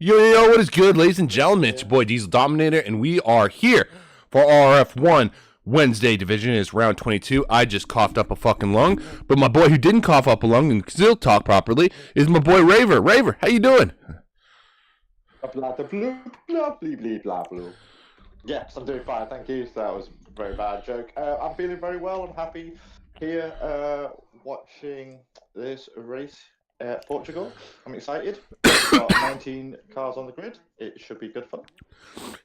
Yo, what is good, ladies and gentlemen? It's your boy DieselDominator, and we are here for RRF1 Wednesday division. It's round 22. I just coughed up a fucking lung, but my boy who didn't cough up a lung and still talk properly is my boy Raver. Raver, how you doing? Yes, I'm doing fine, thank you. So that was a very bad joke. I'm feeling very well. I'm happy here watching this race at Portugal. I'm excited. We've got 19 cars on the grid. It should be good fun.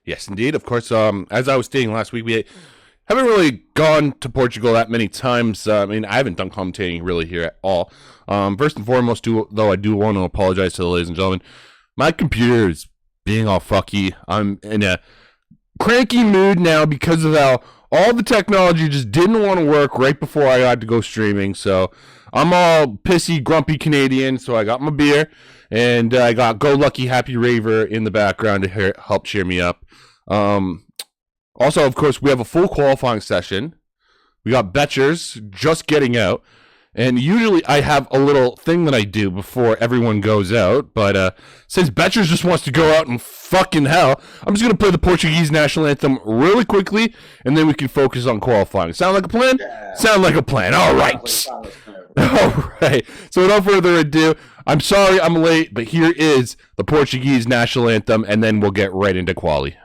Yes, indeed. Of course, as I was stating last week, we haven't really gone to Portugal that many times. I mean, I haven't done commentating really here at all. First and foremost, though, I do want to apologize to the ladies and gentlemen. My computer is being all fucky. I'm in a cranky mood now because of how all the technology just didn't want to work right before I had to go streaming. So I'm all pissy, grumpy Canadian. So I got my beer and I got Go Lucky Happy Raver in the background to help cheer me up. Also, of course, we have a full qualifying session. We got Betchers just getting out. And usually I have a little thing that I do before everyone goes out. But since Betchers just wants to go out and fucking hell, I'm just going to play the Portuguese national anthem really quickly. And then we can focus on qualifying. Sound like a plan? Yeah. Sound like a plan. All right. All right. So without further ado, I'm sorry I'm late, but here is the Portuguese national anthem. And then we'll get right into quali.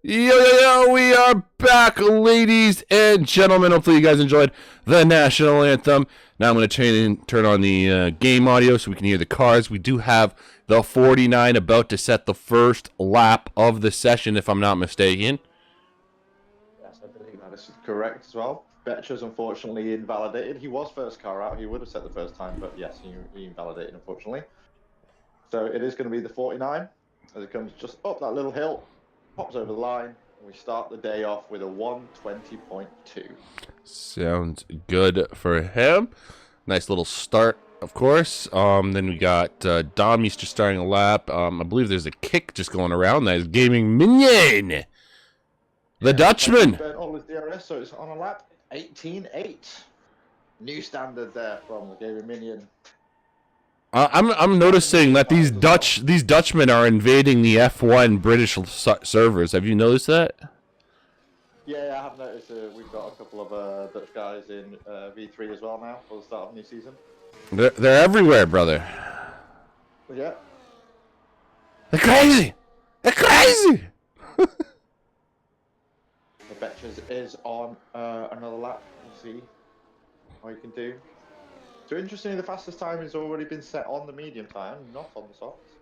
Yo, we are back, ladies and gentlemen. Hopefully you guys enjoyed the national anthem. Now I'm going to turn on the game audio so we can hear the cars. We do have the 49 about to set the first lap of the session, if I'm not mistaken. Yes, I believe that is correct as well. Betcher's unfortunately invalidated. He was first car out. He would have set the first time, but yes, he invalidated, unfortunately. So it is going to be the 49 as it comes just up that little hill. Pops over the line, and we start the day off with a 120.2. Sounds good for him. Nice little start, of course. Then we got Dom just starting a lap. I believe there's a kick just going around. That is Gaming Minion, the Dutchman. Burnt all his DRS, so it's on a lap 18.8. New standard there from the Gaming Minion. I'm noticing that these Dutchmen are invading the F1 British servers. Have you noticed that? Yeah, I have noticed. We've got a couple of Dutch guys in V3 as well now for the start of the new season. They're everywhere, brother. Yeah. They're crazy. They're crazy. The Betchers is on another lap. We'll see what you can do. So interestingly, the fastest time has already been set on the medium time, not on the softs.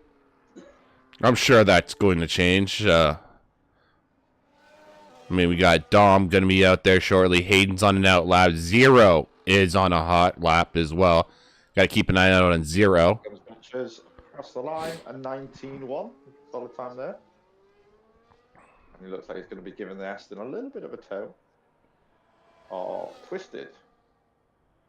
I'm sure that's going to change. I mean, we got Dom going to be out there shortly. Hayden's on an out lap. 0 is on a hot lap as well. Got to keep an eye out on 0. Comes Betchers across the line, a 19-1. Solid time there. And he looks like he's going to be giving the Aston a little bit of a tow. Oh, twisted.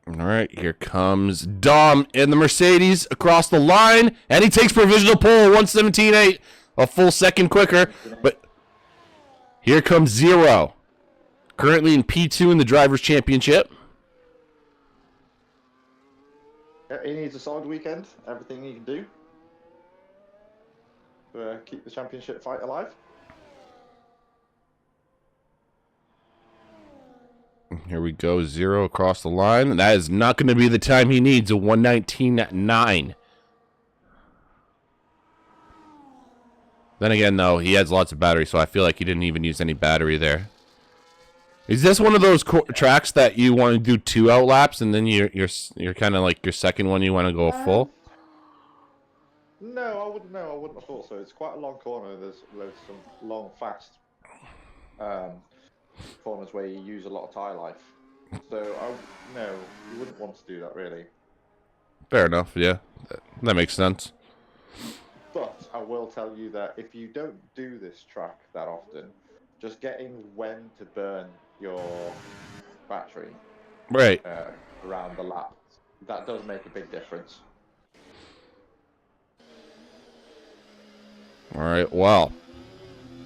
All right, here comes Dom in the Mercedes across the line, and he takes provisional pole, 117.8, a full second quicker. But here comes 0, currently in P2 in the Drivers' Championship. Yeah, he needs a solid weekend. Everything he can do to keep the championship fight alive. Here we go, 0 across the line. And that is not going to be the time he needs, a 119.9. Then again, though, he has lots of battery, so I feel like he didn't even use any battery there. Is this one of those tracks that you want to do 2 out laps, and then you're kind of like your second one you want to go full? No, I wouldn't have thought so. It's quite a long corner. There's some long, fast corners where you use a lot of tyre life. So, no, you wouldn't want to do that, really. Fair enough, yeah. That makes sense. But I will tell you that if you don't do this track that often, just getting when to burn your battery Right. around the lap, that does make a big difference. All right, well,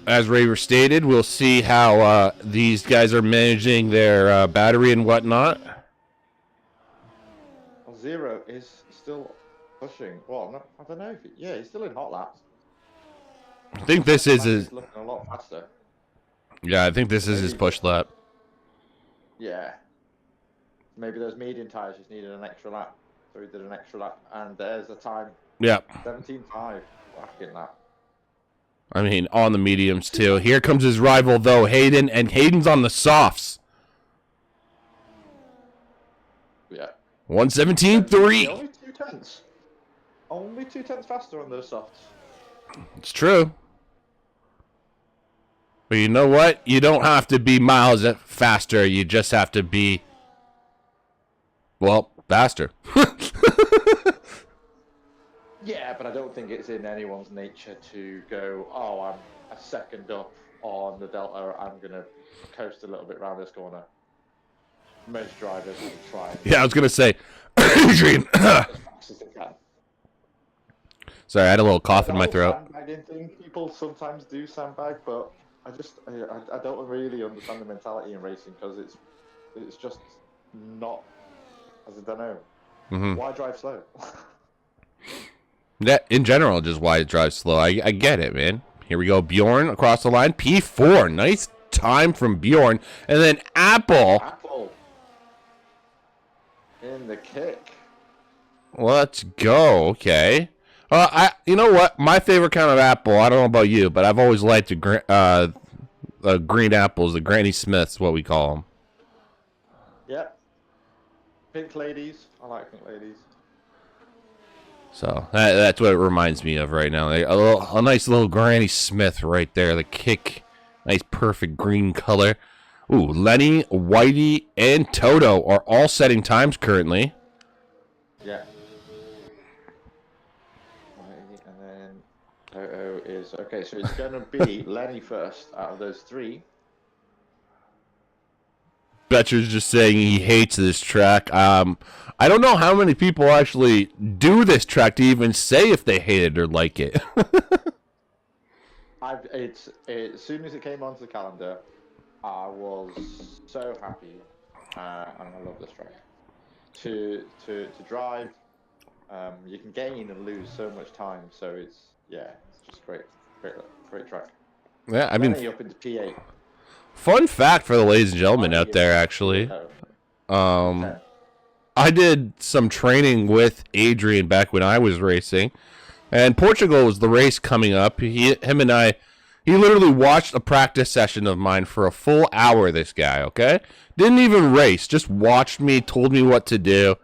as Raver stated, we'll see how these guys are managing their battery and whatnot. Well, 0 is still pushing. Well, no, I don't know if yeah, he's still in hot laps. I think this is his. Looking a lot faster. Yeah, I think this is his push lap. Yeah. Maybe those medium tires just needed an extra lap. So he did an extra lap, and there's the time. Yeah. 17.5. Fucking lap. I mean, on the mediums, too. Here comes his rival, though, Hayden, and Hayden's on the softs. Yeah. 117.3. Only 2 tenths. Only 2 tenths faster on those softs. It's true. But you know what? You don't have to be miles faster. You just have to be, well, faster. Yeah, but I don't think it's in anyone's nature to go, oh, I'm a second up on the Delta. I'm going to coast a little bit around this corner. Most drivers will try. Yeah, I was going to say, Adrian. As fast as they can. Sorry, I had a little cough in my throat. Sandbagging thing, people sometimes do sandbag, but I don't really understand the mentality in racing because it's just not, I don't know. Mm-hmm. Why drive slow? That in general, just why it drives slow. I get it, man. Here we go, Bjorn across the line, P4, nice time from Bjorn, and then Apple in the kick. Let's go. Okay. You know what? My favorite kind of apple. I don't know about you, but I've always liked the green apples, the Granny Smiths, what we call them. Yep. Pink ladies. I like pink ladies. So that's what it reminds me of right now. A nice little Granny Smith right there. The kick, nice perfect green color. Ooh, Lenny, Whitey, and Toto are all setting times currently. Yeah. And then Toto is okay. So it's going to be Lenny first out of those 3. Betcher's just saying he hates this track. I don't know how many people actually do this track to even say if they hate it or like it. As soon as it came onto the calendar, I was so happy, and I love this track. To drive, you can gain and lose so much time. So it's just great track. Yeah, I mean, up into P8. Fun fact for the ladies and gentlemen out there, actually. I did some training with Adrian back when I was racing, and Portugal was the race coming up. He literally watched a practice session of mine for a full hour, this guy, okay? Didn't even race, just watched me, told me what to do.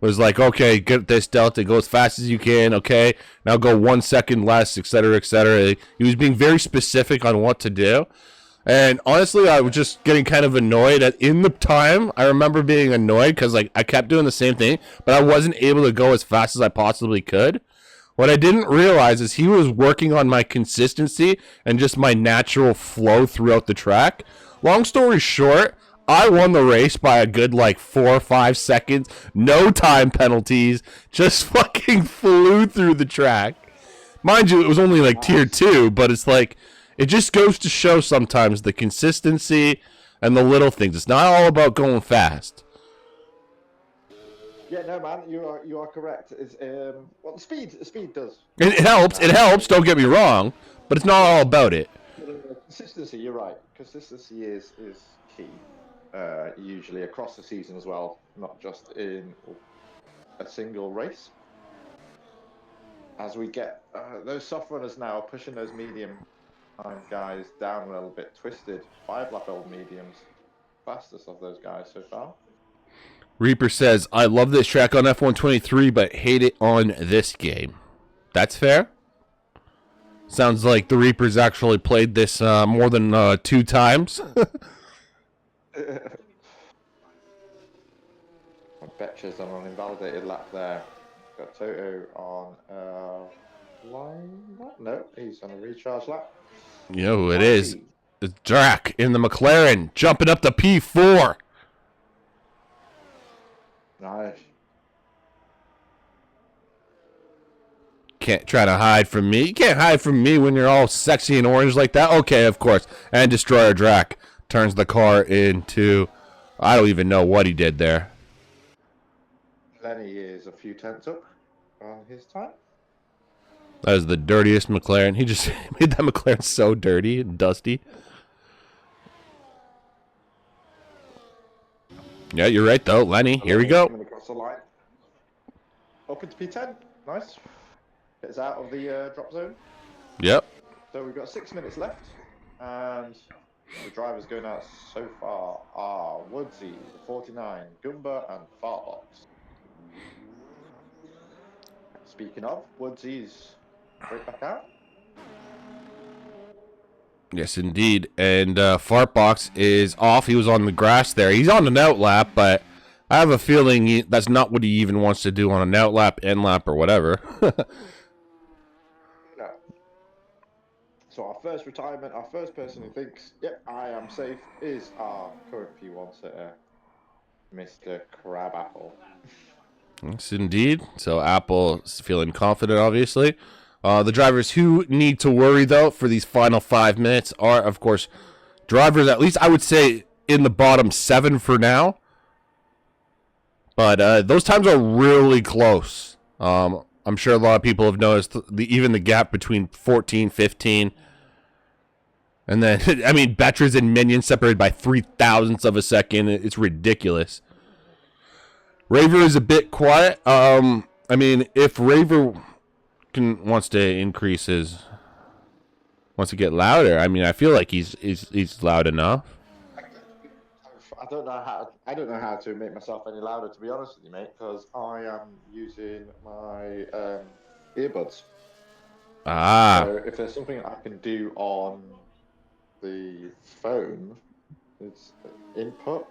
Was like, okay, get this delta, go as fast as you can, okay? Now go 1 second less, etc., etc. He was being very specific on what to do. And honestly, I was just getting kind of annoyed in the time. I remember being annoyed because like I kept doing the same thing, but I wasn't able to go as fast as I possibly could. What I didn't realize is he was working on my consistency and just my natural flow throughout the track. Long story short, I won the race by a good like 4 or 5 seconds, no time penalties, just fucking flew through the track. Mind you, it was only like tier 2, but it's like it just goes to show sometimes the consistency and the little things. It's not all about going fast. Yeah, no, man, you are correct. It's well, the speed does. It helps. It helps. Don't get me wrong, but it's not all about it. Consistency, you're right. Consistency is key. Usually across the season as well, not just in a single race. As we get those soft runners now pushing those medium time guys down a little bit, twisted 5-lap old mediums, fastest of those guys so far. Reaper says, I love this track on F123, but hate it on this game. That's fair. Sounds like the Reaper's actually played this more than 2 times. I bet you on an invalidated lap there. Got Toto on line lap? No, he's on a recharge lap. You know who it is. It's Drac in the McLaren, jumping up to P4. Nice. Can't try to hide from me. You can't hide from me when you're all sexy and orange like that. Okay, of course. And Destroyer Drac turns the car into... I don't even know what he did there. Lenny is a few tenths up on his time. That is the dirtiest McLaren. He just made that McLaren so dirty and dusty. Yeah, you're right, though. Lenny, here we go. Coming across the line. Up into P10. Nice. Gets out of the drop zone. Yep. So we've got 6 minutes left. And the drivers going out so far are Woodsy, the 49, Gumba, and Farbox. Speaking of, Woodsy's straight back out. Yes, indeed. And Fartbox is off. He was on the grass there. He's on an out lap, but I have a feeling that's not what he even wants to do on an out lap, end lap, or whatever. No. So our first retirement, our first person who thinks, yep, I am safe, is our current P1 sitter, Mr. Crabapple. Yes, indeed. So Apple is feeling confident, obviously. The drivers who need to worry, though, for these final 5 minutes are, of course, drivers, at least I would say, in the bottom 7 for now. But those times are really close. I'm sure a lot of people have noticed even the gap between 14, 15. And then, I mean, Betras and Minions separated by 0.003 of a second. It's ridiculous. Raver is a bit quiet. I mean, if Raver wants to increase wants to get louder, I mean, I feel like he's loud enough. I don't know how to make myself any louder, to be honest with you, mate, because I am using my earbuds. Ah. So if there's something I can do on the phone, it's input.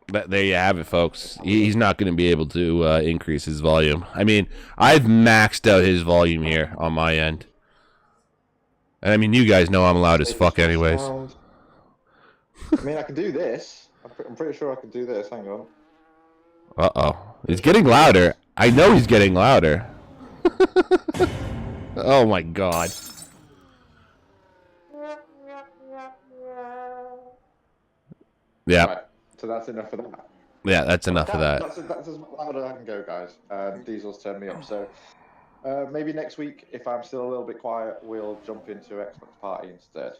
But there you have it, folks. He's not going to be able to increase his volume. I mean, I've maxed out his volume here on my end. And I mean, you guys know I'm loud as fuck anyways. I mean, I can do this. I'm pretty sure I can do this. Hang on. Uh-oh. He's getting louder. I know he's getting louder. Oh, my God. Yeah. Right, so that's enough of that. Yeah, that's enough of that. That's as loud as I can go, guys. Diesel's turned me up, so maybe next week, if I'm still a little bit quiet, we'll jump into Xbox Party instead.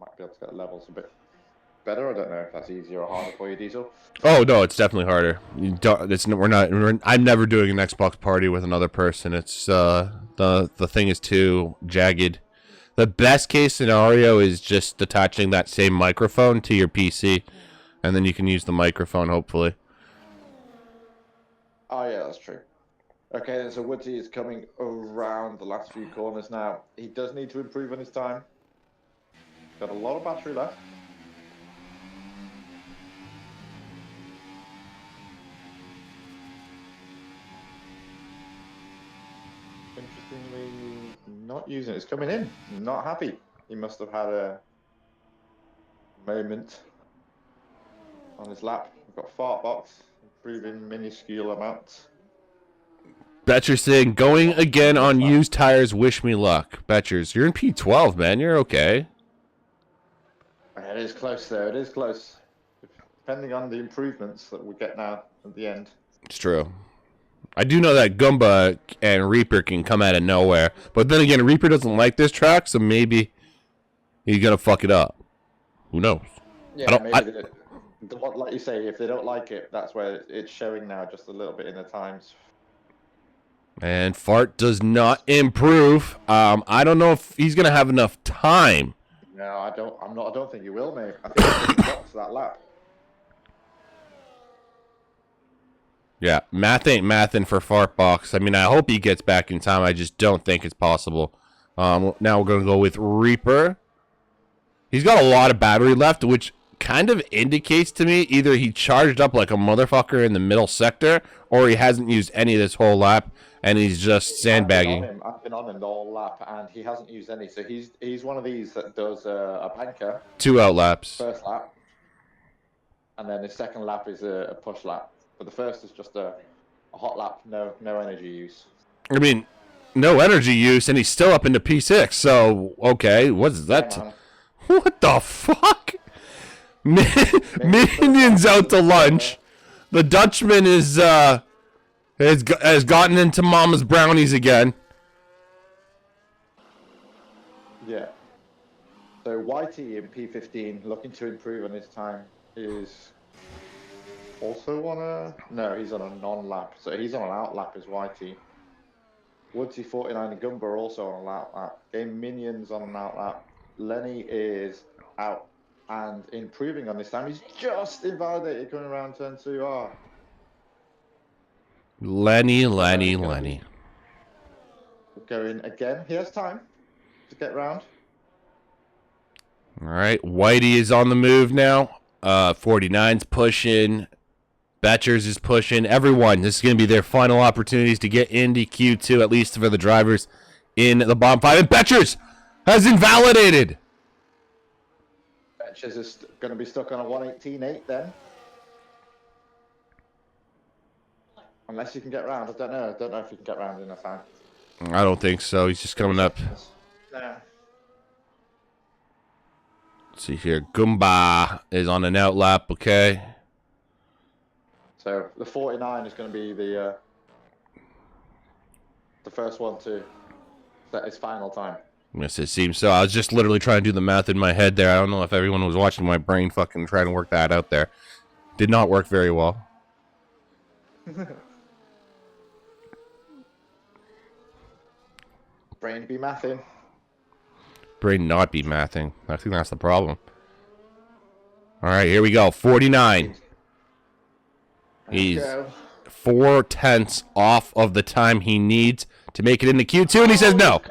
Might be able to get levels a bit better. I don't know if that's easier or harder for you, Diesel. Oh no, it's definitely harder. I'm never doing an Xbox Party with another person. It's the thing is too jagged. The best case scenario is just attaching that same microphone to your PC, and then you can use the microphone, hopefully. Oh, yeah, that's true. Okay, so Woodsy is coming around the last few corners now. He does need to improve on his time. Got a lot of battery left. Interestingly, not using it. It's coming in. Not happy. He must have had a moment on his lap. We've got fart box, improving minuscule amounts. Betcher's saying, going again on used tires, wish me luck. Betchers, you're in P12, man. You're okay. It is close, though. It is close. Depending on the improvements that we get now at the end. It's true. I do know that Goomba and Reaper can come out of nowhere. But then again, Reaper doesn't like this track, so maybe he's going to fuck it up. Who knows? Yeah, maybe like you say, if they don't like it, that's where it's showing now just a little bit in the times. And Fart does not improve. I don't know if he's going to have enough time. No, I don't think he will, mate. I think he'll box that lap. Yeah, math ain't mathin' for Fartbox. I mean, I hope he gets back in time. I just don't think it's possible. Now we're going to go with Reaper. He's got a lot of battery left, which kind of indicates to me either he charged up like a motherfucker in the middle sector, or he hasn't used any of this whole lap, and he's just sandbagging. I've been on him the whole lap, and he hasn't used any. So he's one of these that does a banker. 2 out laps. First lap. And then his second lap is a push lap. But the first is just a hot lap, no energy use. I mean, no energy use, and he's still up into P6. So, okay, what is that? What the fuck? Minion's out to lunch. The Dutchman has gotten into Mama's brownies again. Yeah. So Whitey in P15, looking to improve on his time, is also on a... No, he's on a non-lap. So he's on an out-lap as Whitey. Woodsy 49 and Gumba are also on an out-lap. Game Minions on an out-lap. Lenny is out and improving on this time. He's just invalidated coming around turn 2. Oh. Lenny. Going again. He has time to get round. All right, Whitey is on the move now. 49's pushing. Betchers is pushing. Everyone, this is going to be their final opportunities to get into Q2, at least for the drivers in the bottom 5. And Betchers has invalidated. Betchers is going to be stuck on a 118.8 then. Unless you can get round. I don't know if you can get round in enough time. I don't think so. He's just coming up. Nah. Let's see here. Goomba is on an out lap, okay. So the 49 is going to be the first one to set his final time. Yes, it seems so. I was just literally trying to do the math in my head there. I don't know if everyone was watching my brain fucking trying to work that out there. Did not work very well. Brain be mathing. Brain not be mathing. I think that's the problem. All right, here we go. 49. He's 4/10 off of the time he needs to make it into Q2, and he says no.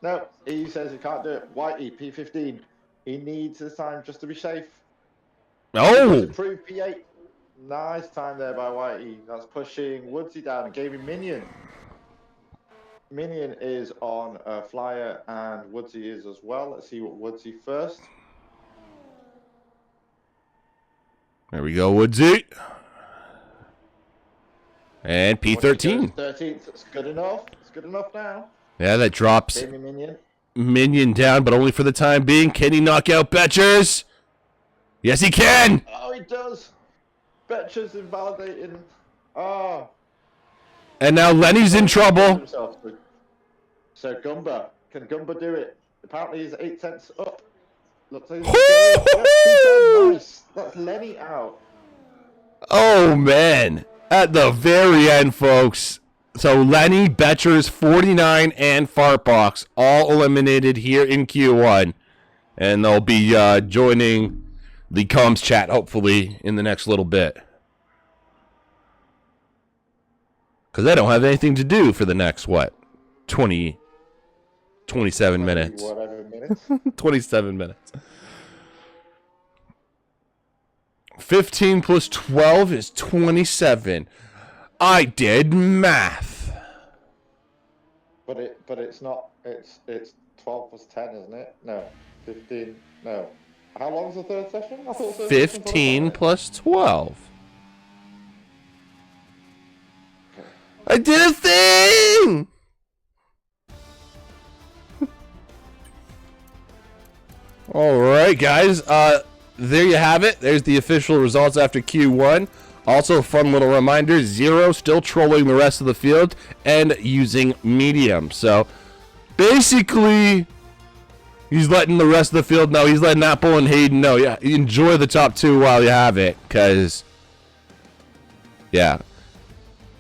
No, he says he can't do it. Whitey, P15. He needs this time just to be safe. Oh! Improve P8. Nice time there by Whitey. That's pushing Woodsy down and gave him Minion. Minion is on a flyer and Woodsy is as well. Let's see what Woodsy first. There we go, Woodsy. And P13. 13th, that's good enough. It's good enough now. Yeah, that drops Minion down, but only for the time being. Can he knock out Betchers? Yes, he can! Oh, he does. Betchers invalidating. Oh. And now Lenny's in trouble. So Gumba, can Gumba do it? Apparently he's 8 cents up. Looks like he's nice. That's Lenny out. Oh man, at the very end, folks. So Lenny, Betchers, 49, and Fartbox all eliminated here in Q1, and they'll be joining the comms chat hopefully in the next little bit. Because they don't have anything to do for the next, 27 minutes. Whatever minutes. minutes. 27 minutes. 15 plus 12 is 27. I did math. But it's not. It's 12 plus 10, isn't it? No, 15. No. How long's the third session? I thought 15 plus 12. Okay. I did a thing. All right, guys. There you have it. There's the official results after Q1. Also, a fun little reminder, Zero still trolling the rest of the field and using medium. So, basically, he's letting the rest of the field know. He's letting Apple and Hayden know. Yeah, enjoy the top two while you have it. Because, yeah,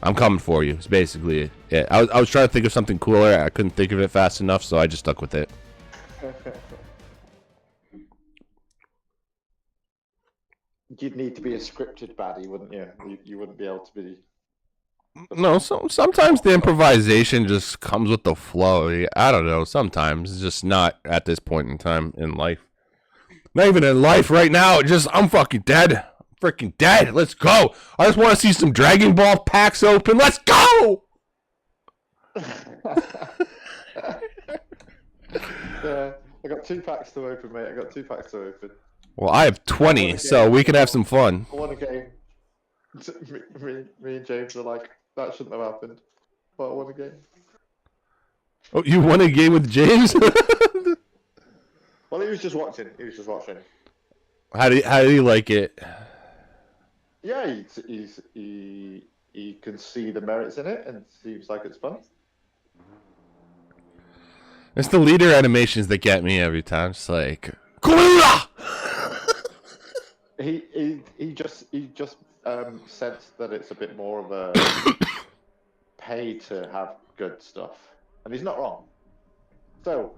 I'm coming for you. It's basically it. I was trying to think of something cooler. I couldn't think of it fast enough, so I just stuck with it. You'd need to be a scripted baddie, wouldn't you? You wouldn't be able to be. No, sometimes the improvisation just comes with the flow. I don't know. Sometimes it's just not at this point in time in life. Not even in life right now. I'm fucking dead. I'm freaking dead. Let's go. I just want to see some Dragon Ball packs open. Let's go. Yeah, I got 2 packs to open, mate. I got 2 packs to open. Well, I have 20, so we can have some fun. I won a game. Me and James are like, that shouldn't have happened. But I won a game. Oh, you won a game with James? Well, he was just watching. How do you like it? Yeah, he can see the merits in it, and seems like it's fun. It's the leader animations that get me every time. It's like, Kulula! He just sensed that it's a bit more of a pay to have good stuff, and he's not wrong. So,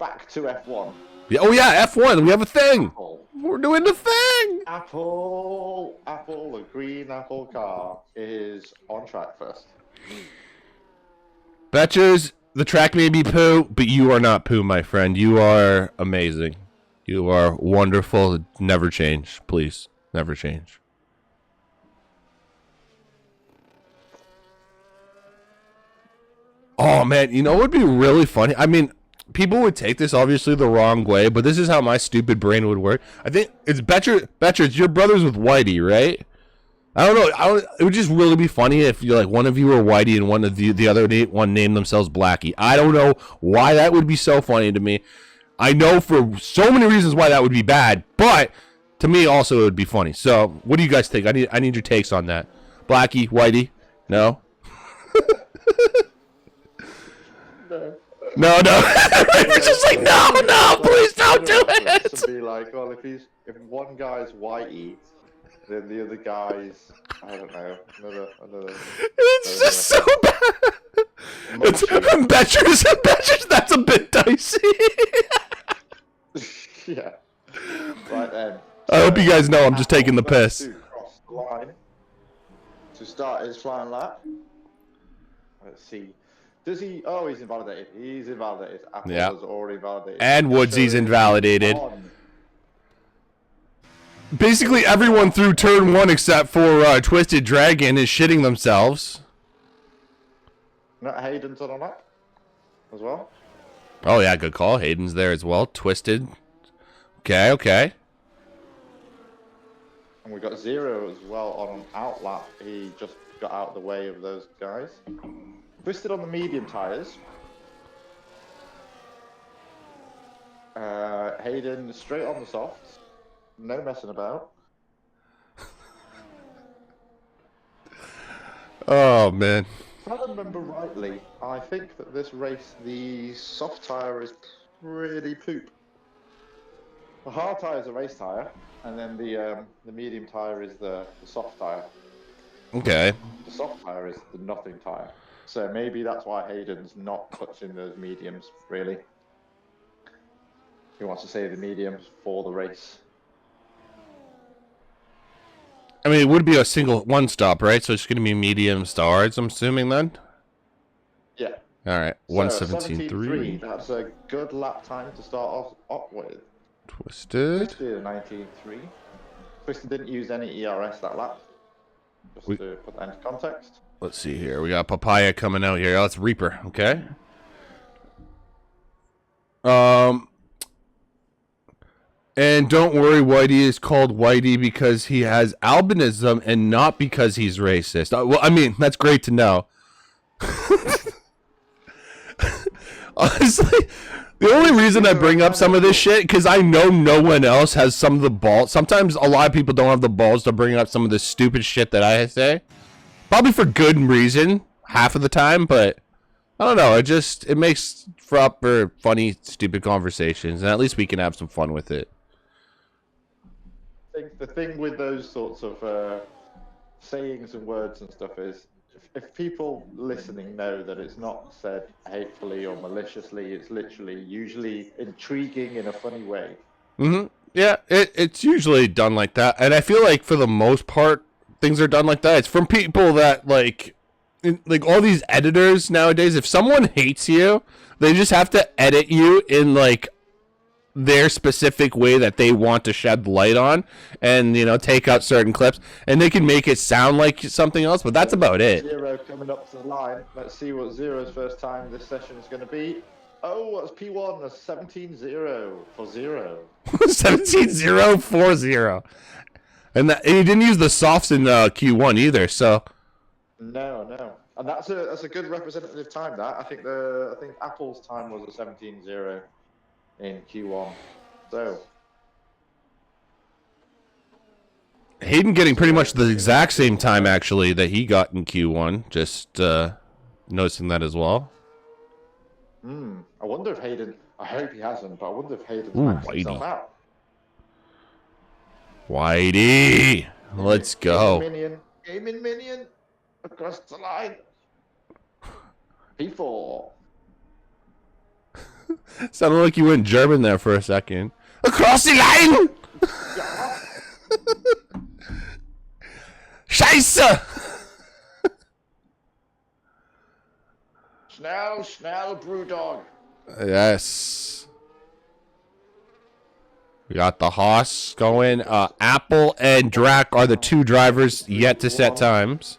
back to F1. Yeah, oh yeah, F1. We have a thing. Apple. We're doing the thing. Apple, the green Apple car is on track first. Betchers, the track may be poo, but you are not poo, my friend. You are amazing. You are wonderful. Never change, please. Never change. Oh, man. You know what would be really funny? I mean, people would take this, obviously, the wrong way, but this is how my stupid brain would work. I think it's Betcher, it's your brothers with Whitey, right? I don't know. It would just really be funny if you're like one of you were Whitey and one of the other one named themselves Blackie. I don't know why that would be so funny to me. I know for so many reasons why that would be bad, but to me also it would be funny. So, what do you guys think? I need your takes on that. Blackie, Whitey, no? No. We're just like, no, please don't do it. To be like, well, if one guy's Whitey, then the other guy's, I don't know, another. It's just so bad. It's Betchers. That's a bit dicey. Yeah. Right then. I hope you guys know I'm just taking the piss. Cross the line to start his flying lap. Let's see. Does he? Oh, he's invalidated. He's invalidated. Apple has already invalidated. And Woodsy's invalidated. Basically, everyone through turn 1 except for Twisted Dragon is shitting themselves. Not Hayden's on that as well. Oh yeah, good call. Hayden's there as well. Twisted. Okay. And we got Zero as well on an out lap. He just got out of the way of those guys. Twisted on the medium tires. Hayden straight on the softs. No messing about. Oh man. If I remember rightly, I think that this race the soft tire is pretty poop. The hard tire is a race tire, and then the medium tire is the soft tire. Okay. The soft tire is the nothing tire. So maybe that's why Hayden's not touching those mediums, really. He wants to save the mediums for the race. I mean, it would be a single one stop, right? So it's going to be mediums to hards, I'm assuming then? Yeah. All right, So 117.3. that's a good lap time to start off with. Twisted. Twisted 19.3. Twisted didn't use any ERS that lap. Just to put that into context. Let's see here. We got Papaya coming out here. Oh, it's Reaper. Okay. And don't worry, Whitey is called Whitey because he has albinism and not because he's racist. Well, I mean, that's great to know. Honestly, the only reason I bring up some of this shit because I know no one else has some of the balls. Sometimes a lot of people don't have the balls to bring up some of the stupid shit that I say. Probably for good reason, half of the time, but I don't know. It makes for funny, stupid conversations, and at least we can have some fun with it. I think the thing with those sorts of sayings and words and stuff is, if people listening know that it's not said hatefully or maliciously, it's literally usually intriguing in a funny way. Mm-hmm. Yeah, it's usually done like that, and I feel like for the most part, things are done like that. It's from people that like all these editors nowadays. If someone hates you, they just have to edit you in like their specific way that they want to shed light on, and take out certain clips, and they can make it sound like something else, but that's about it. Zero coming up to the line. Let's see what Zero's first time this session is going to be. Oh, that's P1. That's 17-0 for Zero. 17-0 for Zero. And he didn't use the softs in Q1 either, so no, and that's a good representative time. That I think Apple's time was a 17-0 in Q1. So Hayden getting pretty much the exact same time actually that he got in Q1. Just noticing that as well. I wonder if Hayden. I hope he hasn't, but I wonder if Hayden's maxed himself out. Whitey, let's go. Gaming minion across the line. P4. Sounded like you went German there for a second. Across the line. Scheiße. Schnell, Brewdog. Yes. We got the Haas going. Apple and Drac are the two drivers yet to set times.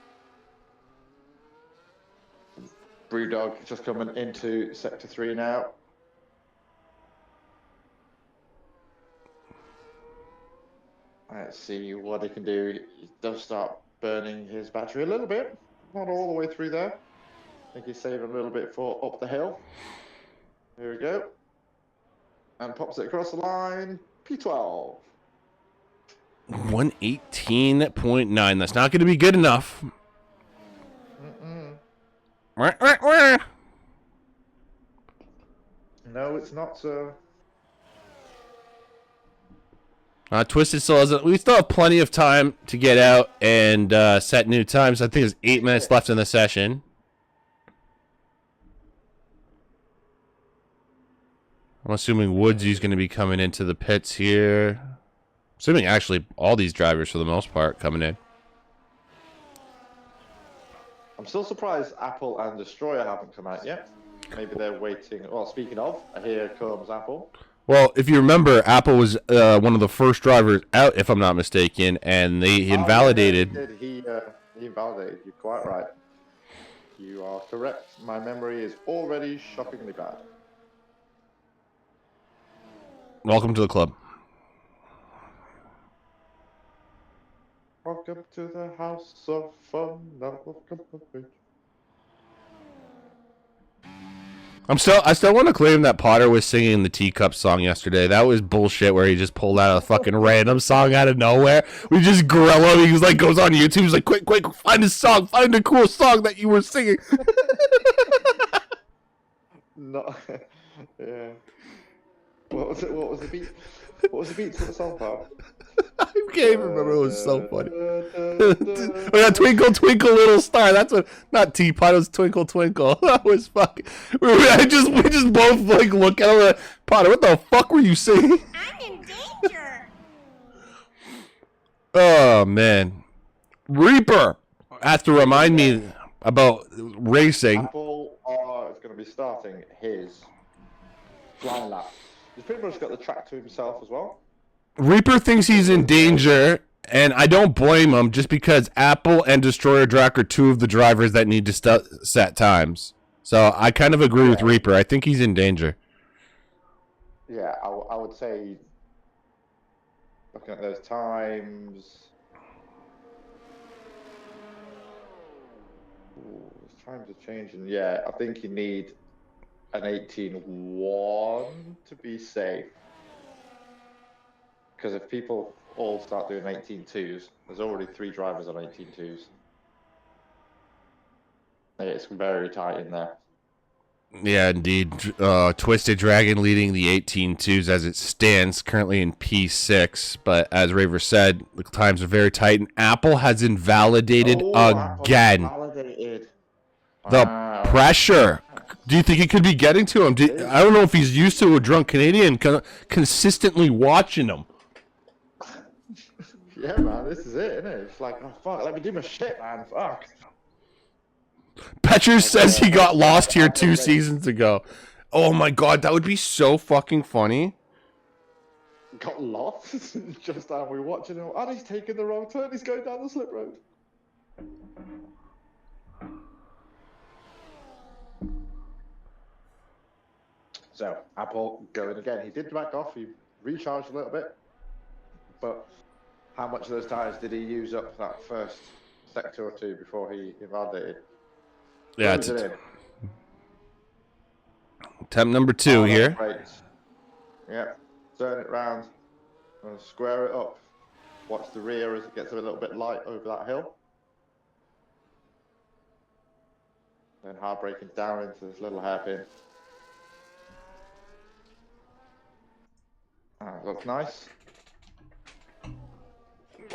Brewdog just coming into Sector 3 now. Let's see what he can do. He does start burning his battery a little bit. Not all the way through there. I think he's saving a little bit for up the hill. Here we go. And pops it across the line. P12. 118.9. That's not going to be good enough. No, it's not, sir. Twisted still hasn't. We still have plenty of time to get out and set new times. I think there's 8 minutes left in the session. I'm assuming Woodsy's going to be coming into the pits here. Assuming actually all these drivers for the most part coming in. I'm still surprised Apple and Destroyer haven't come out yet. Maybe they're waiting. Well, speaking of, here comes Apple. Well, if you remember, Apple was one of the first drivers out, if I'm not mistaken, and they invalidated. He invalidated. You're quite right. You are correct. My memory is already shockingly bad. Welcome to the club. Welcome to the house of fun. I still want to claim that Potter was singing the Teacup song yesterday. That was bullshit where he just pulled out a fucking random song out of nowhere. We just grill him. He like goes on YouTube. He's like, quick, find a song. Find a cool song that you were singing. No. Yeah. What was it? What was the beat? What was the beat to the song, pal? I can't even remember. It was so funny. Oh yeah, Twinkle Twinkle Little Star. That's what. Not Teapot. It was Twinkle Twinkle. That was fucking. We just both like look at him. Like, Potter, what the fuck were you singing? I'm in danger. Oh man, Reaper has to remind me about racing. Apple are going to be starting his fly lap. He's pretty much got the track to himself as well. Reaper thinks he's in danger, and I don't blame him just because Apple and Destroyer Drac are two of the drivers that need to set times. So I kind of agree with Reaper. I think he's in danger. Yeah, I would say, looking at those times, times are changing. Yeah, I think you need an 18.1 to be safe. Because if people all start doing 18.2s, there's already 3 drivers on 18.2s. It's very tight in there. Yeah, indeed. Twisted Dragon leading the 18.2s as it stands, currently in P6. But as Raver said, the times are very tight, and Apple has invalidated again. Invalidated. The pressure. Do you think he could be getting to him? I don't know if he's used to a drunk Canadian consistently watching him. Yeah, man, this is it, isn't it? It's like, oh, fuck, let me do my shit, man, fuck. Petcher says he got lost here 2 seasons ago. Oh my god, that would be so fucking funny. Got lost? Just as we were watching him, and he's taking the wrong turn, he's going down the slip road. So, Apple going again. He did back off, he recharged a little bit. But how much of those tires did he use up that first sector or two before he invalidated? Yeah, it's attempt number 2 here. Brakes. Yep, turn it round and square it up. Watch the rear as it gets a little bit light over that hill. Then hard braking down into this little hairpin. That looks nice.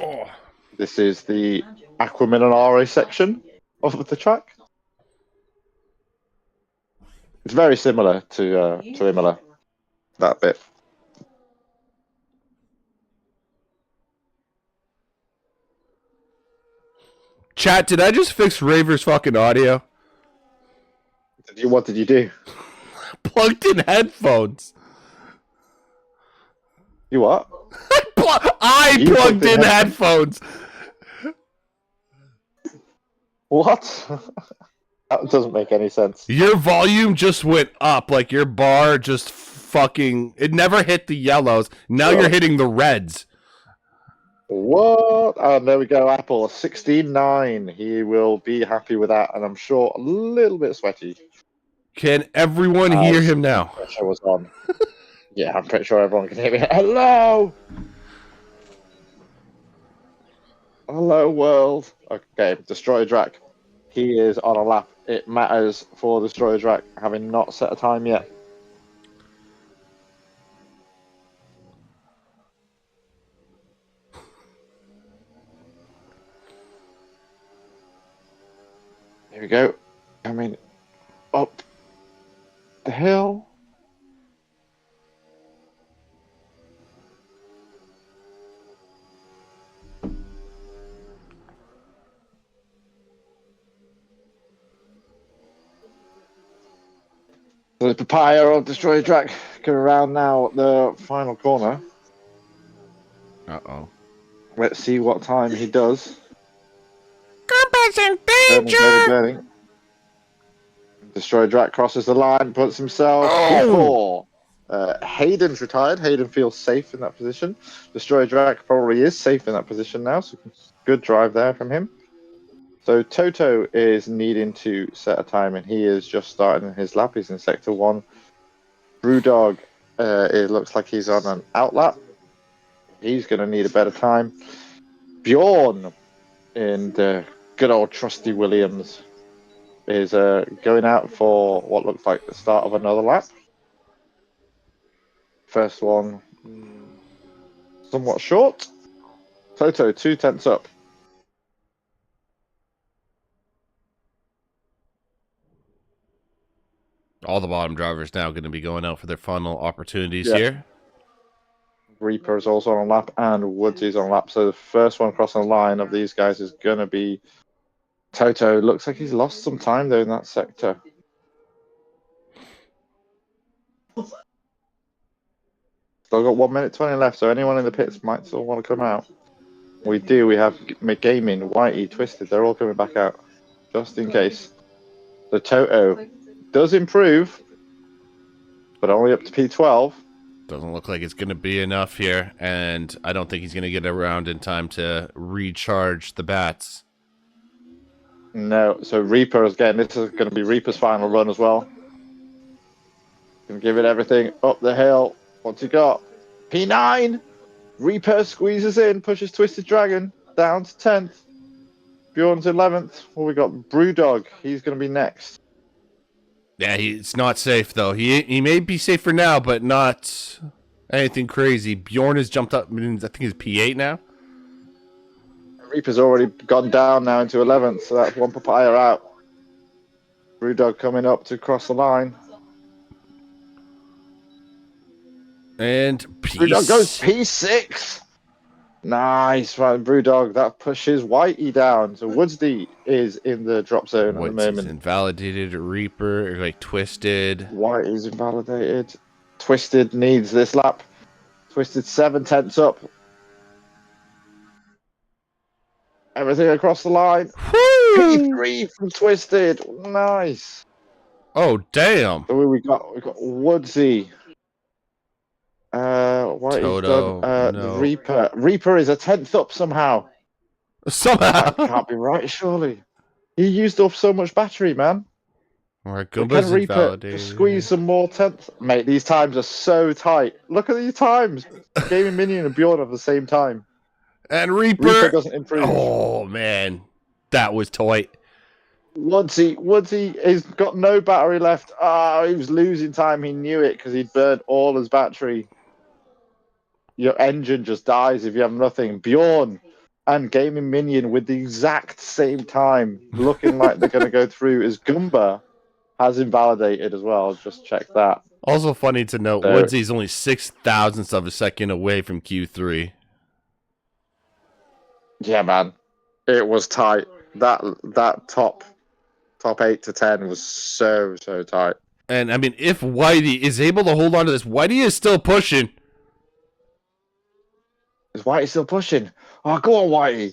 Oh. This is the Aquaman and RA section of the track. It's very similar to Imola, that bit. Chat, did I just fix Raver's fucking audio? What did you do? Plugged in headphones. You what? I plugged in headphones. What? That doesn't make any sense. Your volume just went up, like your bar just fucking... It never hit the yellows. Now you're hitting the reds. What? Oh, there we go, Apple. 16.9. He will be happy with that, and I'm sure a little bit sweaty. Can everyone hear him now? Pressure was on. Yeah, I'm pretty sure everyone can hear me. Hello! Hello, world. Okay, Destroyer Drac. He is on a lap. It matters for Destroyer Drac, having not set a time yet. Here we go. Coming up the hill. The Papaya on Destroyer Drac going around now at the final corner. Uh-oh. Let's see what time he does. Compass in danger! Burning. Destroyer Drac crosses the line, puts himself before. Hayden's retired. Hayden feels safe in that position. Destroyer Drac probably is safe in that position now, so good drive there from him. So Toto is needing to set a time, and he is just starting his lap. He's in Sector 1. Brewdog, it looks like he's on an outlap. He's going to need a better time. Bjorn in the good old trusty Williams is going out for what looks like the start of another lap. First one somewhat short. Toto, 2/10 up. All the bottom drivers now going to be going out for their final opportunities here. Reaper is also on a lap, and Woods is on a lap. So the first one crossing the line of these guys is going to be Toto. Looks like he's lost some time, though, in that sector. Still got 1 minute 20 left, so anyone in the pits might still want to come out. We do. We have Gaming, Whitey, Twisted. They're all coming back out, just in case. The Toto does improve, but only up to P12. Doesn't look like it's going to be enough here, and I don't think he's going to get around in time to recharge the bats. No, so Reaper again. This is going to be Reaper's final run as well. Gonna give it everything up the hill. What's he got? P9. Reaper squeezes in, pushes Twisted Dragon down to 10th. Bjorn's 11th. Well, we got Brewdog. He's going to be next. Yeah, it's not safe, though. He may be safe for now, but not anything crazy. Bjorn has jumped up, I think he's P8 now. Reaper's already gone down now into 11th, so that's one papaya out. Brewdog coming up to cross the line. And Brewdog goes P6. Nice, right, Brewdog. That pushes Whitey down. So Woodsy is in the drop zone at the moment. Invalidated. Reaper, like Twisted. Whitey's invalidated. Twisted needs this lap. Twisted 7/10 up. Everything across the line. P3 from Twisted. Nice. Oh, damn. So we got Woodsy. What Toto, done? no. Reaper. Reaper is a 10th up somehow. Somehow. That can't be right, surely. He used up so much battery, man. Alright, Can Goomba's Reaper invalidated. squeeze some more 10th? Mate, these times are so tight. Look at these times. Gaming Minion and Bjorn have the same time. And Reaper doesn't improve. Oh, man. That was tight. Woodsy has got no battery left. He was losing time. He knew it because he'd burned all his battery. Your engine just dies if you have nothing. Bjorn and Gaming Minion with the exact same time, looking like they're going to go through, as Goomba has invalidated as well. Just check that. Also funny to note, So, Woodsy's only 6,000ths of a second away from Q3. Yeah, man. It was tight. That top 8 to 10 was so tight. And, I mean, if Whitey is able to hold on to this, Whitey is still pushing. Is Whitey still pushing? Oh, go on, Whitey.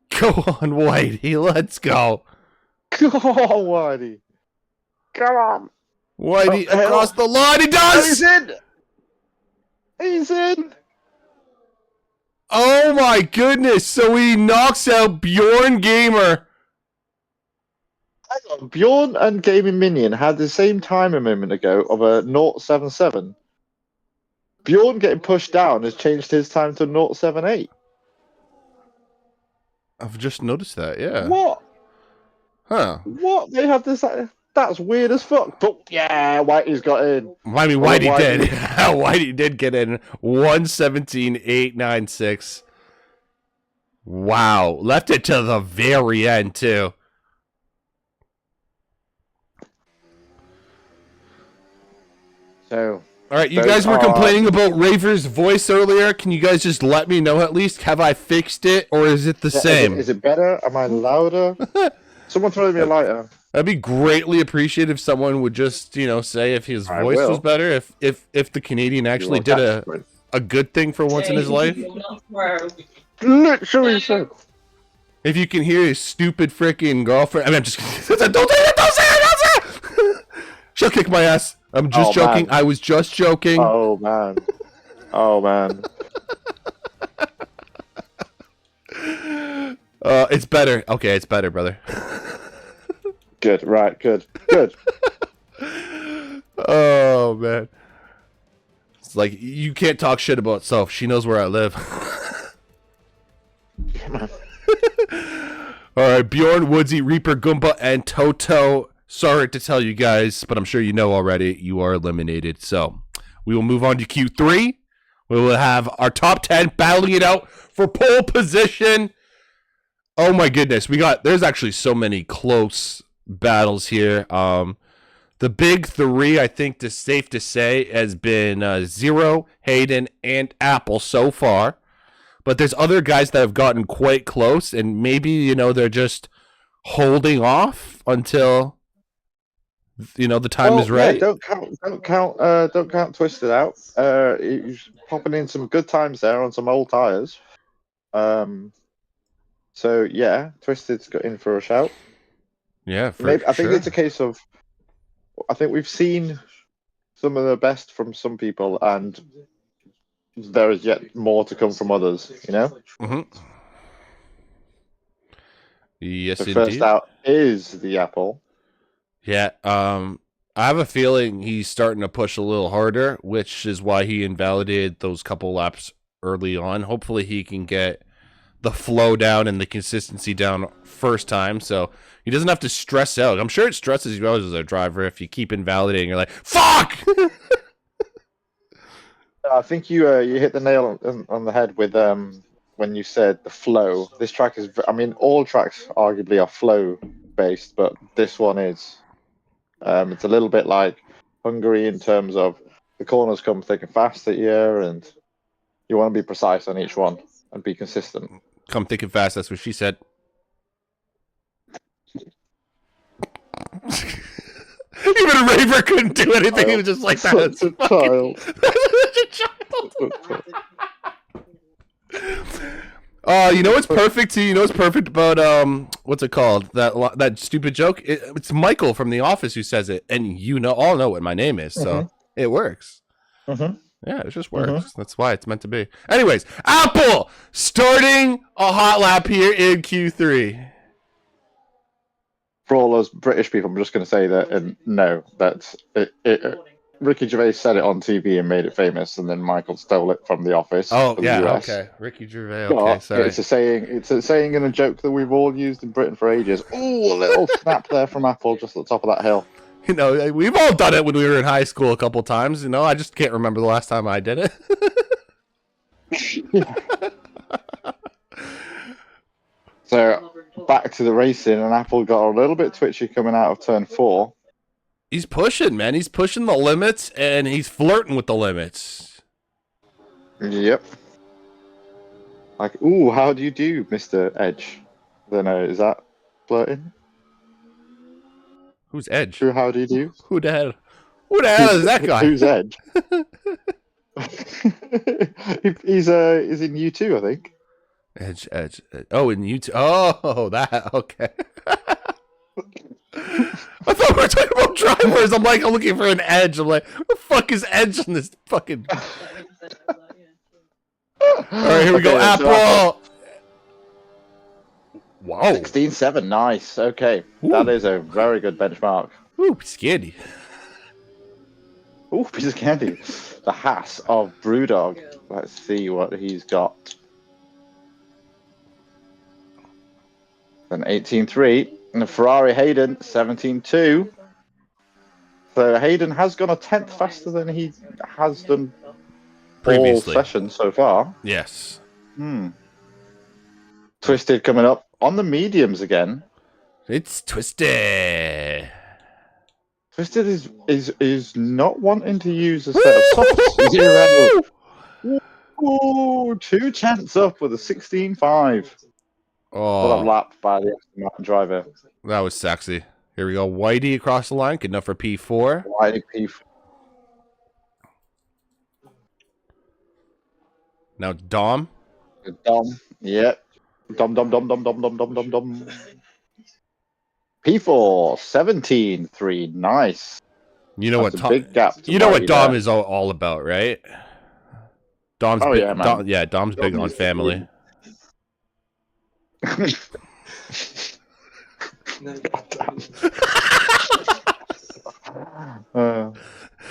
Go on, Whitey. Let's go. Go on, Whitey. Come on. Whitey across the line. He does! He's in. He's in. Oh, my goodness. So he knocks out Bjorn Gamer. Hang on. Bjorn and Gaming Minion had the same time a moment ago of a 0.77. Bjorn getting pushed down has changed his time to 0.78. I've just noticed that, yeah. What? Huh. What? They have this... That's weird as fuck. But yeah, Whitey's got in. I mean, Whitey did. Whitey did get in. 1:17.896. Wow. Left it to the very end, too. So... All right, you guys were complaining about Raver's voice earlier. Can you guys just let me know at least? Have I fixed it, or is it the same? Is it better? Am I louder? Someone throw me a lighter. That'd be greatly appreciated if someone would just, say if his voice was better. If the Canadian actually did a good thing for once in his life. Literally so. If you can hear his stupid freaking girlfriend. I mean, I'm just kidding. Don't say it! She'll kick my ass. I'm just joking. Man. I was just joking. Oh, man. Oh, man. It's better. Okay, it's better, brother. Good, right, good. Oh, man. It's like, you can't talk shit about self. She knows where I live. Yeah, man. Alright, Bjorn, Woodsy, Reaper, Goomba, and Toto. Sorry to tell you guys, but I'm sure you know already, you are eliminated. So, we will move on to Q3. We will have our top 10 battling it out for pole position. Oh my goodness, there's actually so many close battles here. The big three, I think it's safe to say, has been Zero, Hayden, and Apple so far. But there's other guys that have gotten quite close, and maybe, they're just holding off until the time is right. Yeah, don't count Twisted out. He's popping in some good times there on some old tires. So yeah, Twisted's got in for a shout. Yeah, for Maybe I think sure. it's a case of I think we've seen some of the best from some people, and there is yet more to come from others. Mm-hmm. Yes, So first indeed. out is the Apple. Yeah. I have a feeling he's starting to push a little harder, which is why he invalidated those couple laps early on. Hopefully, he can get the flow down and the consistency down first time, so he doesn't have to stress out. I'm sure it stresses you out as a driver if you keep invalidating. You're like, fuck. I think you hit the nail on the head with when you said the flow. This track is, I mean, all tracks arguably are flow based, but this one is. It's a little bit like Hungary in terms of the corners come thick and fast at you, and you want to be precise on each one and be consistent. Come thick and fast. That's what she said. Even a Raver couldn't do anything. He was just like that. Such a child. Oh, you know what's perfect? You know what's perfect about what's it called? That stupid joke. It's Michael from The Office who says it, and all know what my name is, so it works. Mm-hmm. Yeah, it just works. That's why it's meant to be. Anyways, Apple starting a hot lap here in Q3. For all those British people, I'm just going to say that, and no, that's it. Ricky Gervais said it on TV and made it famous, and then Michael stole it from The Office. Oh, for the yeah, US. okay. Ricky Gervais, But okay, sorry. it's a saying and a joke that we've all used in Britain for ages. Oh, a little snap there from Apple just at the top of that hill. We've all done it when we were in high school a couple times. I just can't remember the last time I did it. So back to the racing, and Apple got a little bit twitchy coming out of turn 4. He's pushing, man. He's pushing the limits, and he's flirting with the limits. Yep. Like, ooh, how do you do, Mr. Edge? I don't know, is that flirting? Who's Edge? True, how do you do? Who the hell is that guy? Who's Edge? He's in U2, I think. Edge. Oh, in YouTube. Oh, that. Okay. I thought we were talking about drivers. I'm looking for an Edge. I'm like, what the fuck is Edge on this fucking... All right, here we go. Apple. Wow. 16.7, nice. Okay, Ooh. That is a very good benchmark. Ooh, scary. Ooh, piece of candy. The Haas of Brewdog. Let's see what he's got. An 18.3, and a Ferrari Hayden 17.2. So Hayden has gone a tenth faster than he has done previously all sessions so far. Yes. Twisted coming up on the mediums again. It's Twisted. Twisted is not wanting to use a set of softs. 0. Ooh, 2 tenths up with a 16.5. Oh, What a lap by the Aston Martin driver. That was sexy. Here we go. Whitey across the line. Good enough for P4. Whitey P4. Now Dom. Dom. Yep. Dom. P4, 17.3. Nice. You know That's what a big gap. You know what Dom there. is all about, right? Dom's Oh, big, yeah, man. Dom's big on family.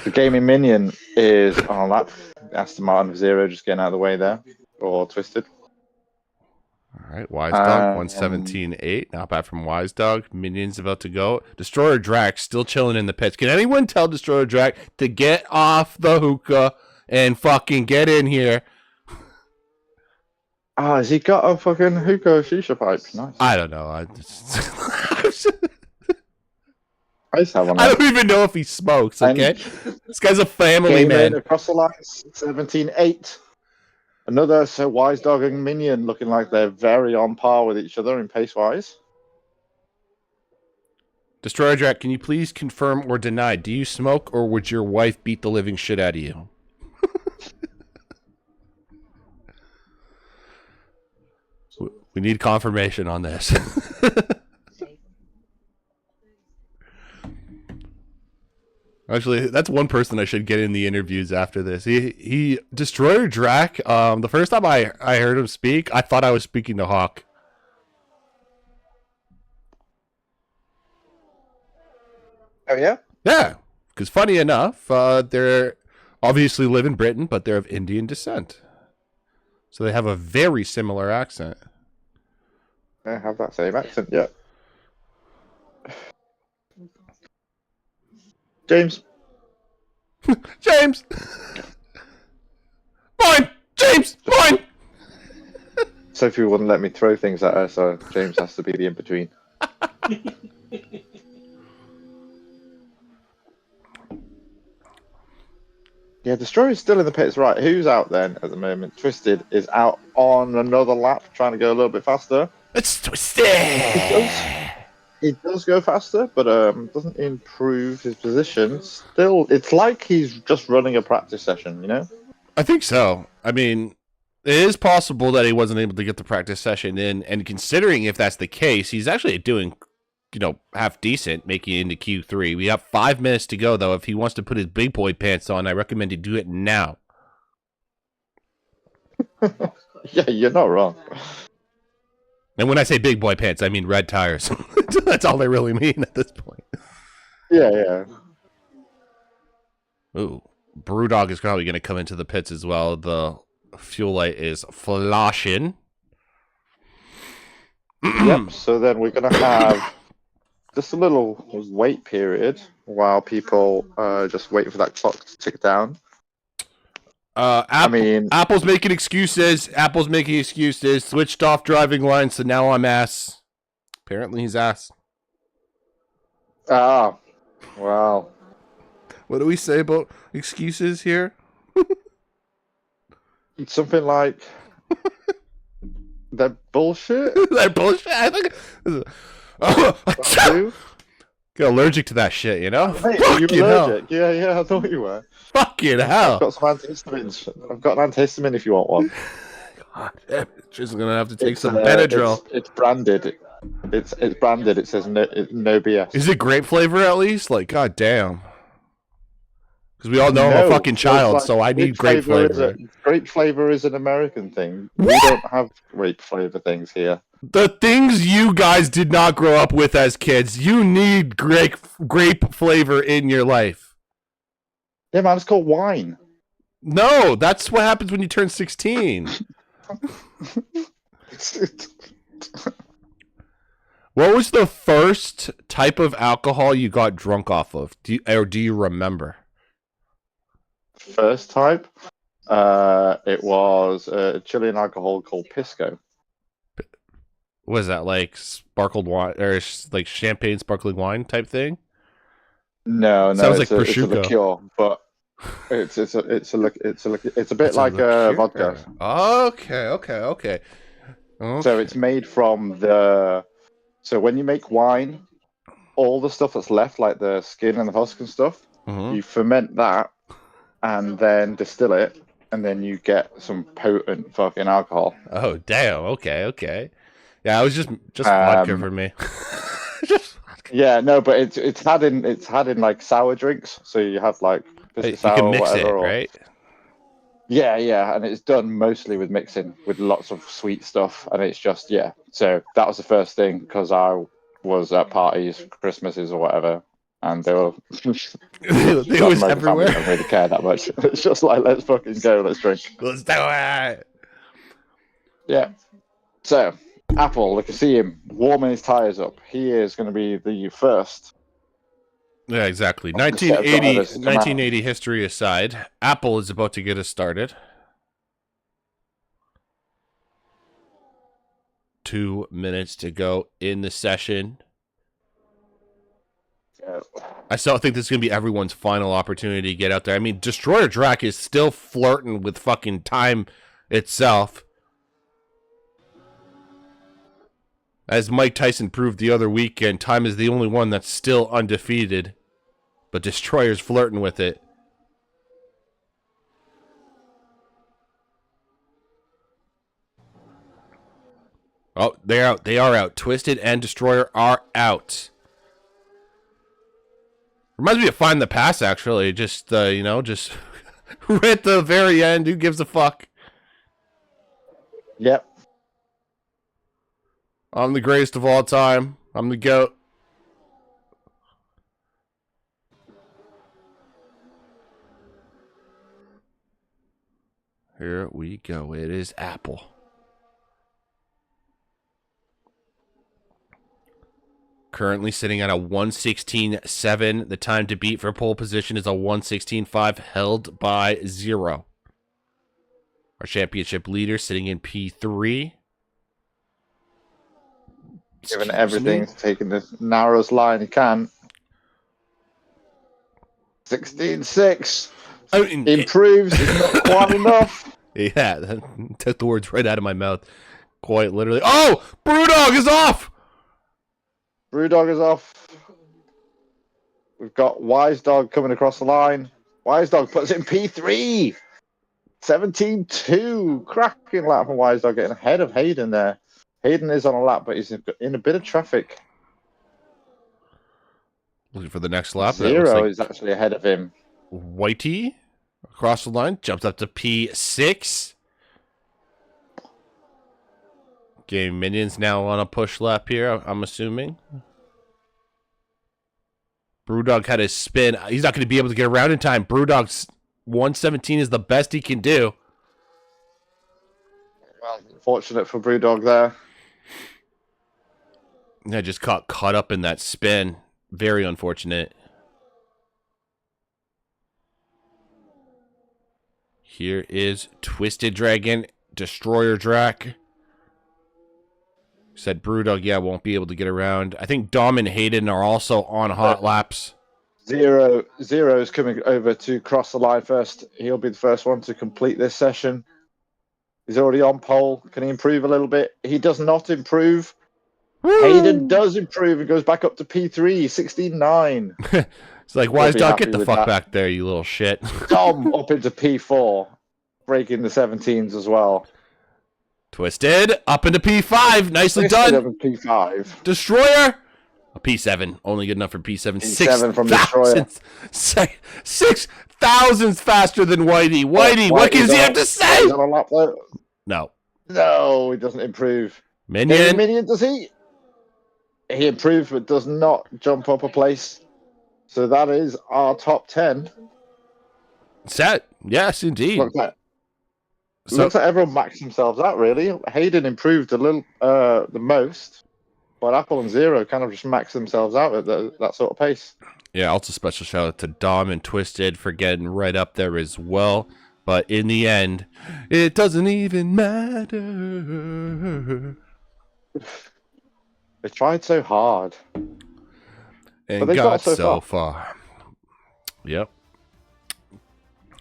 The gaming minion is on lap. Aston Martin 0 just getting out of the way there. Or Twisted. All right, Wise Dog 117.8. Not bad from Wise Dog. Minion's about to go. Destroyer Drac still chilling in the pits. Can anyone tell Destroyer Drac to get off the hookah and fucking get in here? Has he got a fucking hookah shisha pipe? Nice. I don't know. I used to have one. I don't even know if he smokes, okay? This guy's a family man. Across the lines, 17.8. Another Wise Dog and Minion looking like they're very on par with each other in pace-wise. Destroyer Jack, can you please confirm or deny? Do you smoke or would your wife beat the living shit out of you? We need confirmation on this. Actually, that's one person I should get in the interviews after this. He Destroyer Drac. The first time I heard him speak, I thought I was speaking to Hawk. Oh yeah. Yeah, because funny enough, they're obviously live in Britain, but they're of Indian descent, so they have a very similar accent. I have that same accent. Yeah. James. James, mine. James, mine. Sophie wouldn't let me throw things at her, so James has to be the in-between. Yeah, Destroyer's still in the pits, right? Who's out then at the moment? Twisted is out on another lap, trying to go a little bit faster. It's Twisted. It does go faster, but doesn't improve his position. Still, it's like he's just running a practice session, you know? I think so. I mean, it is possible that he wasn't able to get the practice session in, and considering if that's the case, he's actually doing, half decent, making it into Q3. We have 5 minutes to go, though. If he wants to put his big boy pants on, I recommend he do it now. Yeah, you're not wrong. And when I say big boy pants, I mean red tires. That's all they really mean at this point. Yeah. Ooh, Brewdog is probably going to come into the pits as well. The fuel light is flashing. Yep, so then we're going to have just a little wait period while people just wait for that clock to tick down. Apple's making excuses. Switched off driving lines, so now I'm ass. Apparently he's ass. Ah, wow. What do we say about excuses here? It's something like they're bullshit. They're bullshit. I think. Get allergic to that shit, you know? Hey, Fuck you're hell. allergic. Yeah, I thought you were. Fucking hell. I've got some antihistamines. I've got an antihistamine if you want one. God damn it. She's gonna have to take some Benadryl. It's branded. It's branded. It says no BS. Is it grape flavor at least? Like, god damn. Because we all know I'm a fucking child, so I need grape flavor. Grape flavor is an American thing. We don't have grape flavor things here. The things you guys did not grow up with as kids, you need grape flavor in your life. Yeah, man, it's called wine. No, that's what happens when you turn 16. What was the first type of alcohol you got drunk off of? Do you remember? First type? It was a Chilean alcohol called Pisco. Was that like sparkled wine or like champagne sparkling wine type thing? No, sounds like it's prosciutto. a liqueur, but it's a bit like vodka. Okay. So it's made from so when you make wine, all the stuff that's left, like the skin and the husk and stuff, you ferment that and then distill it, and then you get some potent fucking alcohol. Oh damn! Okay. Yeah, it was just vodka for me. Yeah, no, but it's had in like sour drinks, so you have like you sour can mix or whatever, it, right? Yeah, and it's done mostly with mixing with lots of sweet stuff, and it's just So that was the first thing because I was at parties, Christmases or whatever, and they were it was everywhere. I don't really care that much. It's just like let's fucking go, let's drink. Let's do it. Yeah. So Apple, look, I see him warming his tires up. He is going to be the first. Yeah, exactly. 1980 history aside, Apple is about to get us started. 2 minutes to go in the session. I still think this is going to be everyone's final opportunity to get out there. I mean, Destroyer Drac is still flirting with fucking time itself. As Mike Tyson proved the other weekend, time is the only one that's still undefeated. But Destroyer's flirting with it. Oh, they're out. They are out. Twisted and Destroyer are out. Reminds me of Find the Pass, actually. Just, just right at the very end. Who gives a fuck? Yep. I'm the greatest of all time. I'm the GOAT. Here we go. It is Apple. Currently sitting at a 1:16.7. The time to beat for pole position is a 1:16.5, held by 0. Our championship leader sitting in P3. Given everything, taking the narrowest line he can. 16.6. I mean, Improves. It's not quite enough. Yeah, that took the words right out of my mouth. Quite literally. Oh! Brewdog is off! Brewdog is off. We've got Wise Dog coming across the line. Wise Dog puts it in P3. 17.2. Cracking lap from Wise Dog, getting ahead of Hayden there. Hayden is on a lap, but he's in a bit of traffic. Looking for the next lap. Zero is actually ahead of him. Whitey across the line, jumps up to P6. Game Minions now on a push lap here, I'm assuming. Brewdog had his spin. He's not going to be able to get around in time. Brewdog's 1:17 is the best he can do. Well, unfortunate for Brewdog there. Yeah, just got caught up in that spin. Very unfortunate. Here is Twisted Dragon, Destroyer Drac. Said Brewdog, yeah, won't be able to get around. I think Dom and Hayden are also on hot laps. Zero is coming over to cross the line first. He'll be the first one to complete this session. He's already on pole. Can he improve a little bit? He does not improve. Woo! Hayden does improve and goes back up to P3, 16.9. It's like, Wise Dog, get the fuck back there, you little shit. Dom up into P4, breaking the 17s as well. Twisted, up into P5. Nicely done. Up in P5. Destroyer, a P7. Only good enough for P7. P7 from Destroyer. 6,000 faster than Whitey. Whitey, what does he have to say? He's on a lap though. No. No, he doesn't improve. Minion, does he? He improves but does not jump up a place. So that is our top 10. set. Yes, indeed. Looks like everyone maxed themselves out, really. Hayden improved a little, the most, but Apple and Zero kind of just maxed themselves out at that sort of pace. Yeah, also special shout out to Dom and Twisted for getting right up there as well. But in the end, it doesn't even matter. They tried so hard. And but they got so far. Yep.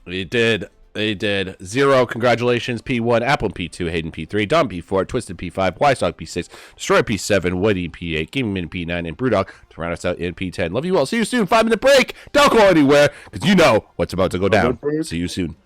They did. They did. Zero, congratulations. P1, Apple P2, Hayden P3, Dom P4, Twisted P5, Wisestock P6, Destroyer P7, Woody P8, Gaming Min P9, and Brewdog to round us out in P10. Love you all. See you soon. 5-minute break. Don't go anywhere because you know what's about to go down. See you soon.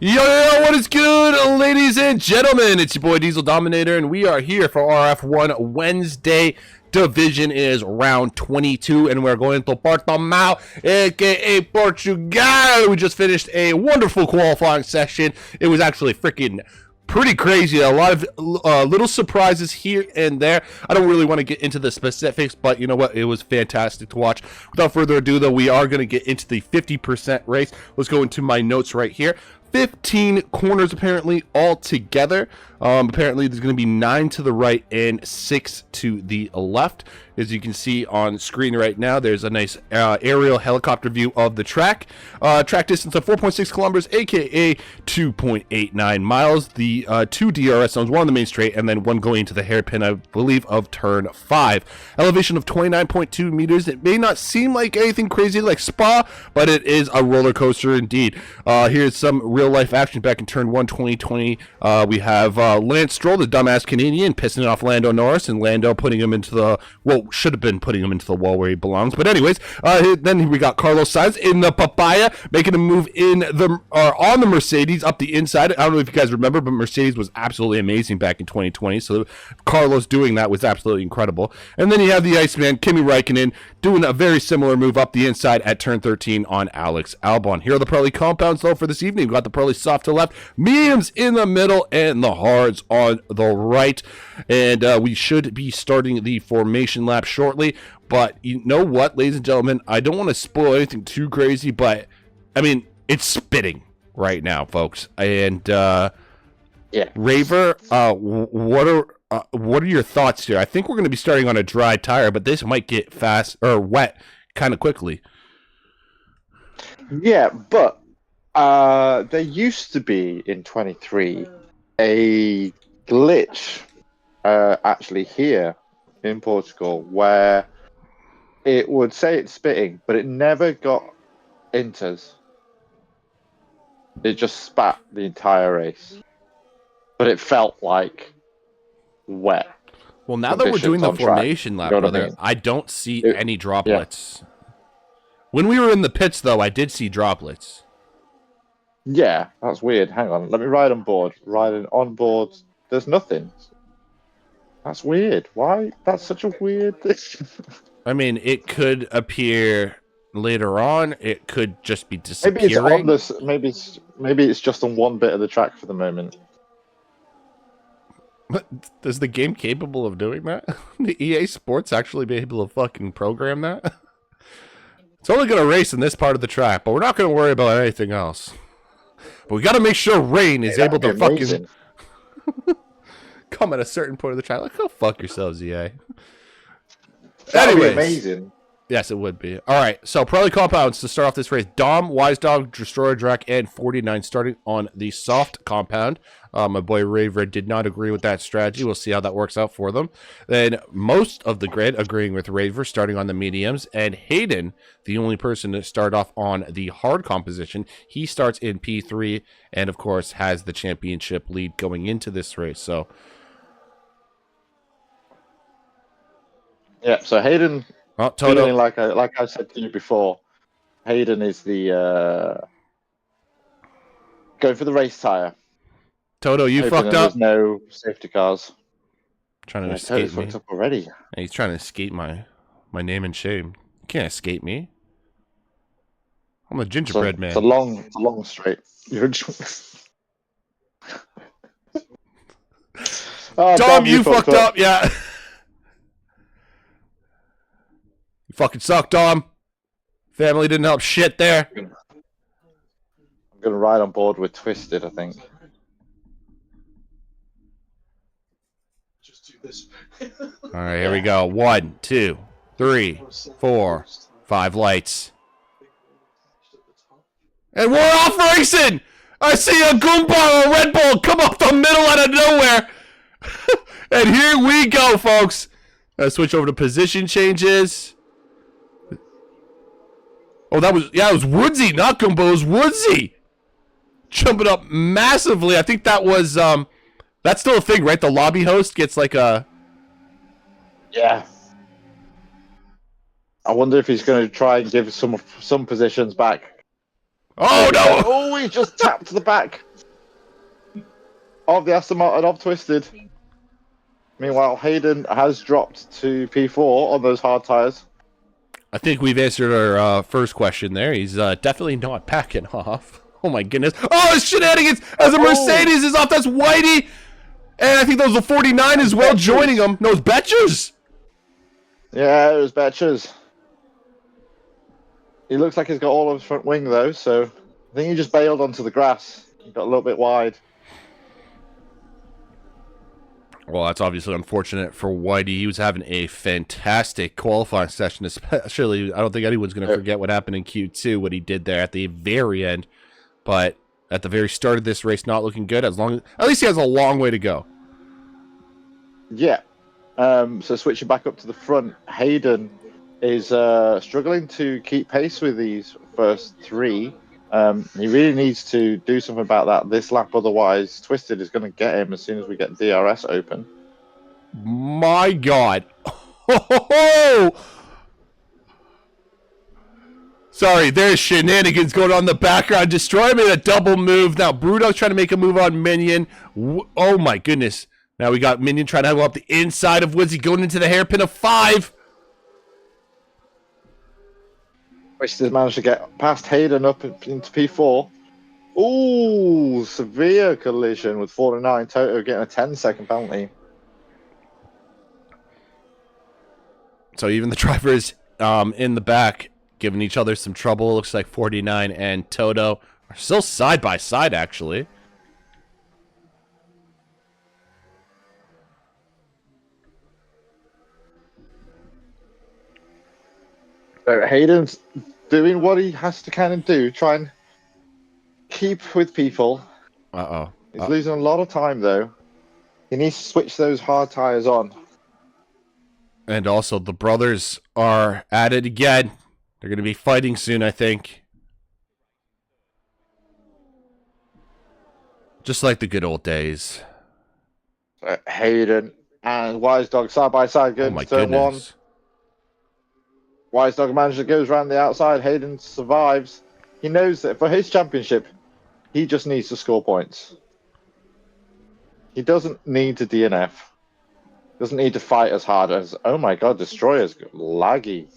Yo, what is good, ladies and gentlemen? It's your boy DieselDominator, and we are here for RRF1 Wednesday. Division is round 22, and we're going to Portugal, aka Portugal. We just finished a wonderful qualifying session. It was actually freaking pretty crazy. A lot of little surprises here and there. I don't really want to get into the specifics, but you know what? It was fantastic to watch. Without further ado, though, we are going to get into the 50% race. Let's go into my notes right here. 15 corners apparently altogether. Apparently there's going to be 9 to the right and 6 to the left. As you can see on screen right now, there's a nice aerial helicopter view of the track. Track distance of 4.6 kilometers, aka 2.89 miles. The 2 DRS zones, one on the main straight and then one going into the hairpin, I believe, of turn 5. Elevation of 29.2 meters. It may not seem like anything crazy like Spa, but it is a roller coaster indeed. Here's some real life action back in turn 1 2020. We have Lance Stroll, the dumbass Canadian, pissing off Lando Norris, and Lando putting him into the, well, should have been putting him into the wall where he belongs. But anyways, then we got Carlos Sainz in the papaya, making a move in the on the Mercedes up the inside. I don't know if you guys remember, but Mercedes was absolutely amazing back in 2020. So Carlos doing that was absolutely incredible. And then you have the Iceman, Kimi Räikkönen, doing a very similar move up the inside at turn 13 on Alex Albon. Here are the Pirelli compounds, though, for this evening. We've got the Pirelli soft to left, mediums in the middle, and the hards on the right. And we should be starting the formation lap shortly. But you know what, ladies and gentlemen, I don't want to spoil anything too crazy, but I mean, it's spitting right now, folks. And yeah, Raver, what are your thoughts here? I think we're going to be starting on a dry tire, but this might get fast or wet kind of quickly. Yeah, but there used to be in 23 a glitch actually here in Portugal where it would say it's spitting, but it never got inters. It just spat the entire race, but it felt like wet. Well, now that we're doing the formation lap, brother, I don't see any droplets. Yeah. When we were in the pits, though, I did see droplets. Yeah, that's weird. Hang on, let me ride on board. Riding on board, there's nothing. That's weird. Why? That's such a weird thing. I mean, it could appear later on. It could just be disappearing. Maybe it's on this. Maybe it's just on one bit of the track for the moment. But is the game capable of doing that? The EA Sports actually be able to fucking program that? It's only going to race in this part of the track, but we're not going to worry about anything else. But we got to make sure Rain is able to fucking come at a certain point of the track. Like, go fuck yourselves, EA. That would be amazing. Yes, it would be. All right, so Pirelli compounds to start off this race. Dom, Wise Dog, Destroyer Drac, and 49 starting on the soft compound. My boy Raver did not agree with that strategy. We'll see how that works out for them. Then most of the grid agreeing with Raver, starting on the mediums. And Hayden, the only person to start off on the hard composition, he starts in P3 and, of course, has the championship lead going into this race. So, yeah, so Hayden... Oh, Toto. Like I said to you before, Hayden is the going for the race tire. Toto, you fucked up. There's no safety cars. Trying to escape me. Fucked up already. Yeah, he's trying to escape my name and shame. You can't escape me. I'm a gingerbread man. It's a long straight. You're Dom, you fucked up. Yeah. Fucking suck, Dom. Family didn't help shit there. I'm gonna ride on board with Twisted, I think. Just do this. All right, here we go. 1, 2, 3, 4, 5 lights. And we're off racing! I see a Goomba or a Red Bull come off the middle out of nowhere. And here we go, folks. Switch over to position changes. Oh, it was Woodsy, not Goomba, it was Woodsy. Jumping up massively. I think that was, that's still a thing, right? The lobby host gets like a... Yeah. I wonder if he's going to try and give some positions back. Oh, no! Oh, he just tapped the back of the Aston Martin of Twisted. Meanwhile, Hayden has dropped to P4 on those hard tyres. I think we've answered our first question there. He's definitely not backing off. Oh my goodness. Oh, it's shenanigans as a Mercedes is off. That's Whitey. And I think that was a 49 as well joining him. No, it's Betchers. Yeah, it was Betchers. He looks like he's got all of his front wing though, so I think he just bailed onto the grass. Got a little bit wide. Well, that's obviously unfortunate for Whitey. He was having a fantastic qualifying session, especially. I don't think anyone's going to forget what happened in Q2, what he did there at the very end. But at the very start of this race, not looking good. At least he has a long way to go. Yeah. So switching back up to the front, Hayden is struggling to keep pace with these first three. He really needs to do something about that this lap, otherwise Twisted is going to get him as soon as we get DRS open. My God. Oh! Sorry, there's shenanigans going on in the background. Destroy made a double move. Now Brewdog's trying to make a move on Minion. Oh my goodness. Now we got Minion trying to go up the inside of Woodsy, going into the hairpin of 5. Twisted managed to get past Hayden up into P4. Ooh, severe collision with 49 Toto getting a 10-second penalty. So even the drivers in the back giving each other some trouble. Looks like 49 and Toto are still side by side, actually. So Hayden's doing what he has to kind of do, try and keep with people. Uh-oh. He's losing a lot of time, though. He needs to switch those hard tires on. And also, the brothers are at it again. They're going to be fighting soon, I think. Just like the good old days. Hayden and Wise Dog side by side going to turn one. Wise Dog manager goes around the outside. Hayden survives. He knows that for his championship, he just needs to score points. He doesn't need to DNF. Doesn't need to fight as hard as, oh my God, Destroyer's laggy.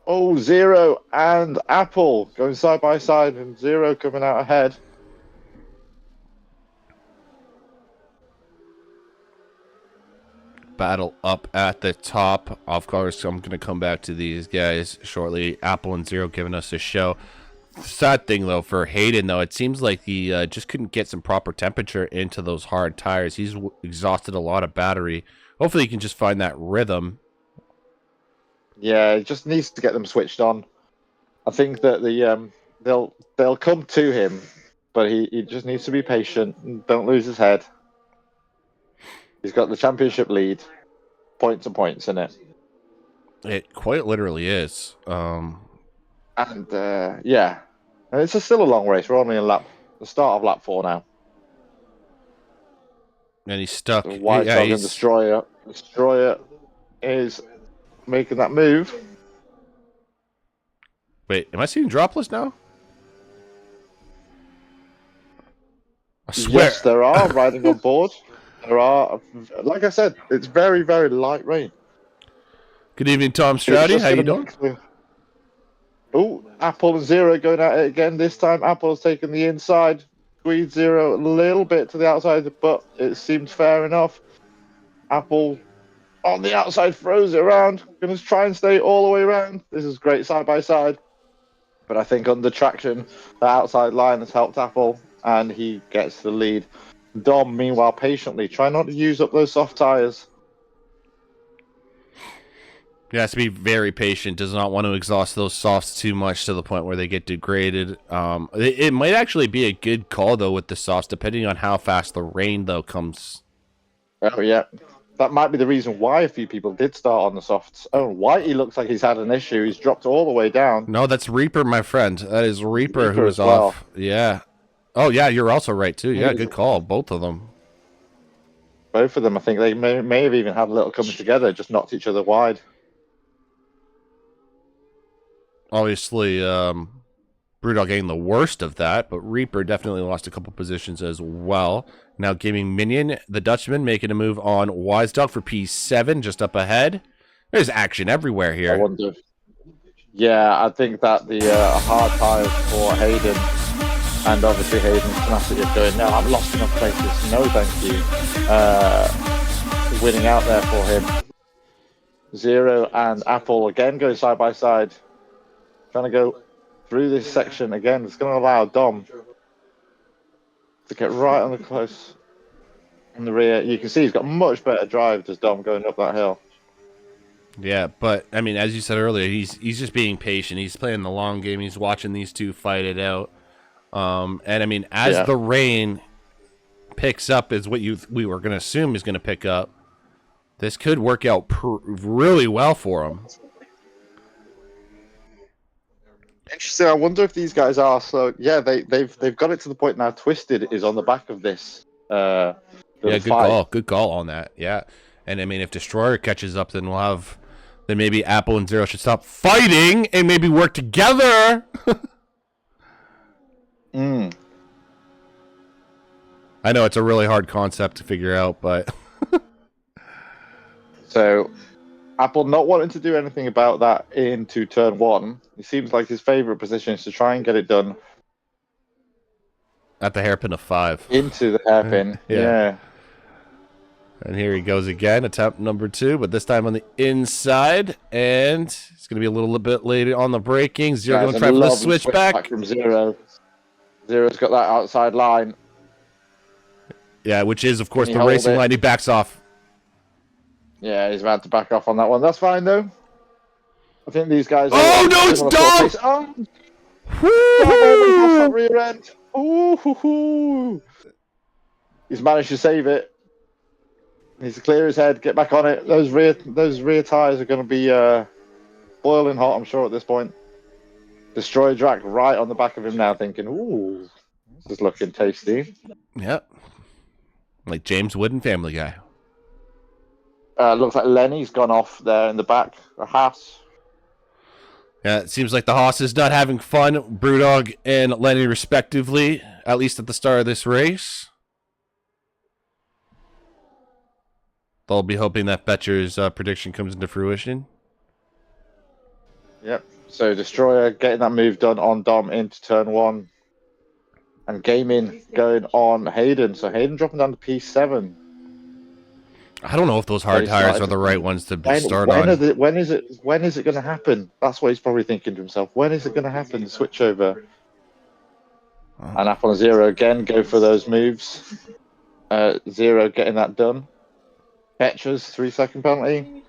Oh, Zero and Apple going side by side, and Zero coming out ahead. Battle up at the top. Of course, I'm going to come back to these guys shortly. Apple and Zero giving us a show. Sad thing, though, for Hayden, though, it seems like he just couldn't get some proper temperature into those hard tires. He's exhausted a lot of battery. Hopefully, he can just find that rhythm. Yeah, he just needs to get them switched on. I think that they'll come to him, but he just needs to be patient and don't lose his head. He's got the championship lead, points and points in it. It quite literally is. And yeah, and it's still a long race. We're only in the start of lap 4 now. And he's stuck. White Dog and Destroyer. Destroyer is making that move. Wait, am I seeing dropless now? I swear. Yes, there are riding on board. There are, like I said, it's very, very light rain. Good evening, Tom Stroudy. How you doing? Oh, Apple and Zero going at it again. This time, Apple has taken the inside. Squeeze Zero a little bit to the outside, but it seemed fair enough. Apple on the outside throws it around. Going to try and stay all the way around. This is great side by side. But I think under traction, the outside line has helped Apple, and he gets the lead. Dom, meanwhile, patiently try not to use up those soft tires. He has to be very patient. Does not want to exhaust those softs too much to the point where they get degraded. It might actually be a good call, though, with the softs, depending on how fast the rain, though, comes. Oh, yeah. That might be the reason why a few people did start on the softs. Oh, Whitey looks like he's had an issue. He's dropped all the way down. No, that's Reaper, my friend. That is Reaper who is off. Yeah. Oh, yeah, you're also right, too. Yeah, good call. Both of them. Both of them, I think they may have even had a little coming together, just knocked each other wide. Obviously, Brewdog getting the worst of that, but Reaper definitely lost a couple positions as well. Now giving Minion, the Dutchman, making a move on Wise Dog for P7, just up ahead. There's action everywhere here. I wonder. Yeah, I think that the hard tires for Hayden, and obviously Hayden's tenacity of going, no, I've lost enough places, no thank you. Winning out there for him. Zero and Apple again go side by side. Trying to go through this section again. It's going to allow Dom to get right on the close in the rear. You can see he's got much better drive, does Dom, going up that hill. Yeah, but I mean, as you said earlier, he's just being patient. He's playing the long game. He's watching these two fight it out. And I mean, as the rain picks up, is what we were going to assume is going to pick up. This could work out really well for him. Interesting. I wonder if these guys are so. Yeah, they've got it to the point now. Twisted is on the back of this. Yeah, good call. Good call on that. Yeah, and I mean, if Destroyer catches up, then we'll have. Then maybe Apple and Zero should stop fighting and maybe work together. I know it's a really hard concept to figure out, but so Apple not wanting to do anything about that into turn one. It seems like his favorite position is to try and get it done at the hairpin of 5 into the hairpin. Yeah. And here he goes again, attempt number 2, but this time on the inside, and it's going to be a little bit later on the braking. Zero going to try for the switchback from Zero. Zero's got that outside line. Yeah, which is, of course, the racing line. He backs off. Yeah, he's about to back off on that one. That's fine, though. I think these guys... Oh, no, it's Dom! Oh, rear end. Ooh, he's managed to save it. He needs to clear his head, get back on it. Those rear tires are going to be boiling hot, I'm sure, at this point. Destroyer Drac right on the back of him now, thinking, ooh, this is looking tasty. Yep. Like James Wood and Family Guy. Looks like Lenny's gone off there in the back. A Haas. Yeah, it seems like the Haas is not having fun. Brewdog and Lenny, respectively, at least at the start of this race. They'll be hoping that Betcher's prediction comes into fruition. Yep. So Destroyer getting that move done on Dom into turn 1. And Gaming going on Hayden. So Hayden dropping down to P7. I don't know if those hard tires are the right ones to start on. When is it going to happen? That's what he's probably thinking to himself. When is it going to happen? The switch over. And Apple and Zero again go for those moves. Zero getting that done. Petras 3-second penalty.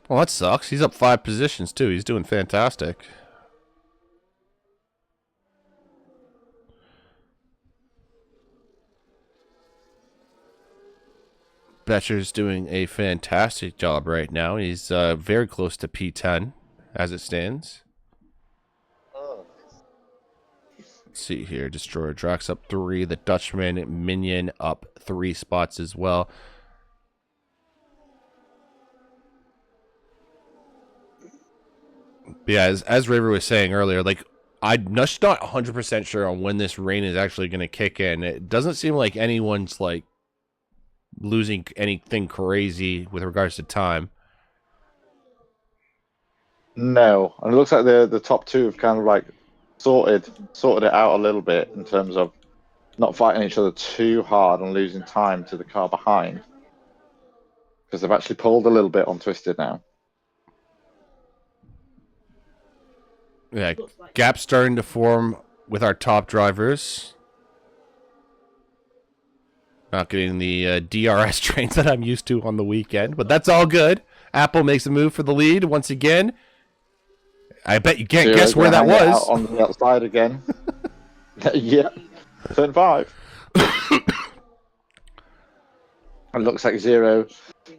Well, that sucks. He's up 5 positions too. He's doing fantastic. Betcher's doing a fantastic job right now. He's very close to P10 as it stands. Let's see here. Destroyer Drax up 3. The Dutchman Minion up 3 spots as well. But yeah, as Raver was saying earlier, like I'm just not 100% sure on when this rain is actually going to kick in. It doesn't seem like anyone's like losing anything crazy with regards to time. No, and it looks like the top 2 have kind of like sorted it out a little bit in terms of not fighting each other too hard and losing time to the car behind, because they've actually pulled a little bit on Twisted now. Yeah, gap starting to form with our top drivers. Not getting the DRS trains that I'm used to on the weekend, but that's all good. Apple makes a move for the lead once again. I bet you can't guess where that was. On the outside again. Yeah, turn 5. It looks like Zero.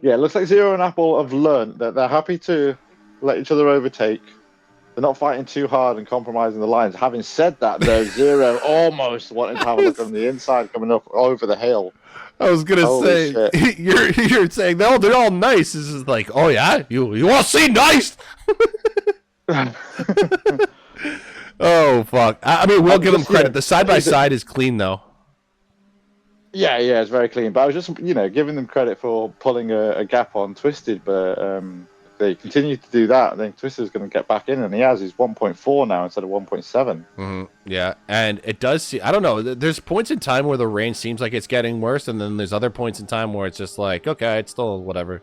Yeah, it looks like Zero and Apple have learned that they're happy to let each other overtake. They're not fighting too hard and compromising the lines. Having said that, though, Zero almost wanting to have a look on the inside coming up over the hill. I was gonna say you're saying they're all nice. This is like, oh yeah, you want to see nice? Oh fuck! I mean, we'll give them credit. The side by side is clean though. Yeah, it's very clean. But I was just giving them credit for pulling a gap on Twisted, but if they continue to do that, then Twisted is going to get back in, and he has. He's 1.4 now instead of 1.7. Yeah, and it does see. I don't know. There's points in time where the rain seems like it's getting worse, and then there's other points in time where it's just like, okay, it's still whatever.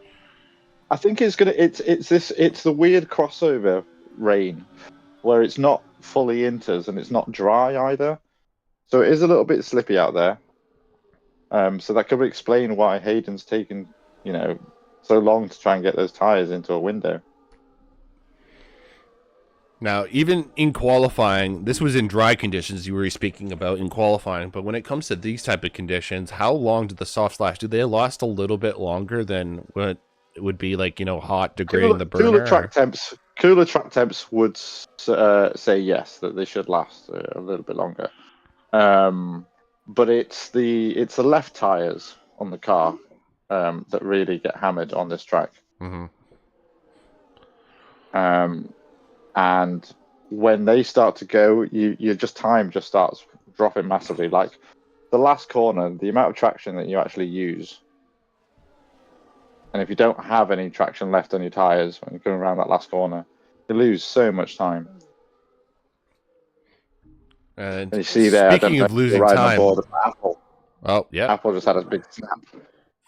I think it's the weird crossover rain where it's not fully inters and it's not dry either. So it is a little bit slippy out there. So that could explain why Hayden's taken, so long to try and get those tires into a window. Now, even in qualifying, this was in dry conditions you were speaking about in qualifying, but when it comes to these type of conditions, how long did the soft slash? Do they last a little bit longer than what it would be like, hot degrading the burner? Cooler track temps would say yes, that they should last a little bit longer. But it's the left tires on the car that really get hammered on this track. Mm-hmm. And when they start to go, time just starts dropping massively. Like the last corner, the amount of traction that you actually use, and if you don't have any traction left on your tires when you're going around that last corner, you lose so much time. And you see there, speaking of losing time, Apple. Oh yeah, Apple just had a big snap.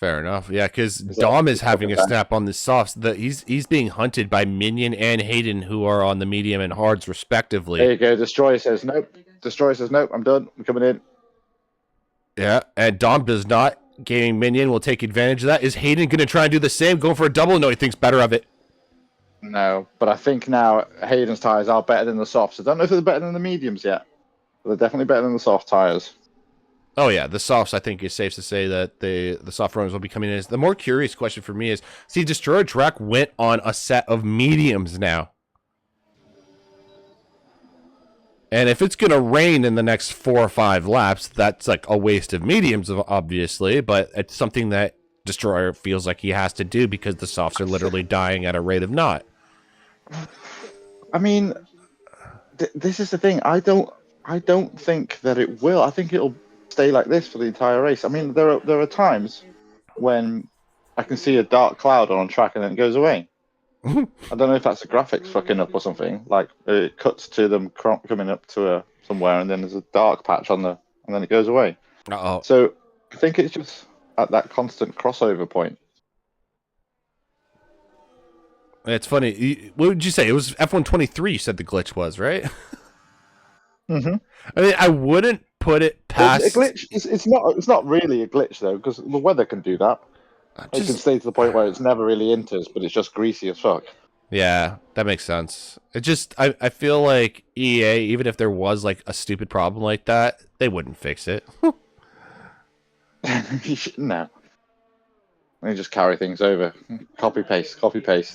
Fair enough. Yeah, because Dom is having a snap on the softs. He's being hunted by Minion and Hayden, who are on the medium and hards respectively. There you go. Destroyer says nope. I'm done. I'm coming in. Yeah, and Dom does not. Gaming Minion will take advantage of that. Is Hayden going to try and do the same? Going for a double? No, he thinks better of it. No, but I think now Hayden's tires are better than the softs. I don't know if they're better than the mediums yet, but they're definitely better than the soft tires. Oh yeah, the softs, I think it's safe to say that the soft runners will be coming in. The more curious question for me is, see, Destroyer Track went on a set of mediums now. And if it's going to rain in the next 4 or 5 laps, that's like a waste of mediums, obviously, but it's something that Destroyer feels like he has to do because the softs are literally dying at a rate of knot. I mean, this is the thing. I don't think that it will. I think it'll stay like this for the entire race. I mean, there are times when I can see a dark cloud on track and then it goes away. I don't know if that's the graphics fucking up or something. Like it cuts to them coming up to somewhere, and then there's a dark patch and then it goes away. Uh-oh. So I think it's just at that constant crossover point. It's funny. What would you say? It was F123 you said the glitch was, right? Mm-hmm. I mean, I wouldn't put it past... A glitch. It's not really a glitch, though, because the weather can do that. It can stay to the point where it's never really enters, but it's just greasy as fuck. Yeah, that makes sense. It just, I feel like EA, even if there was like a stupid problem like that, they wouldn't fix it. No. They just carry things over. Copy paste.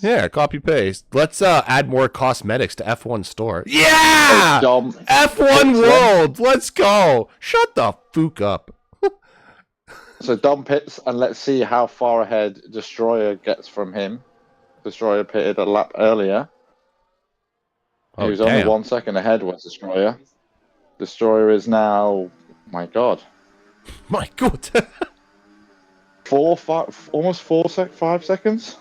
Yeah, copy paste. Let's add more cosmetics to F1 store. Yeah! F1 World! Let's go! Shut the fuck up. So Dom pits, and let's see how far ahead Destroyer gets from him. Destroyer pitted a lap earlier. He was only 1 second ahead was Destroyer. Destroyer is now, my God. My God. 5 seconds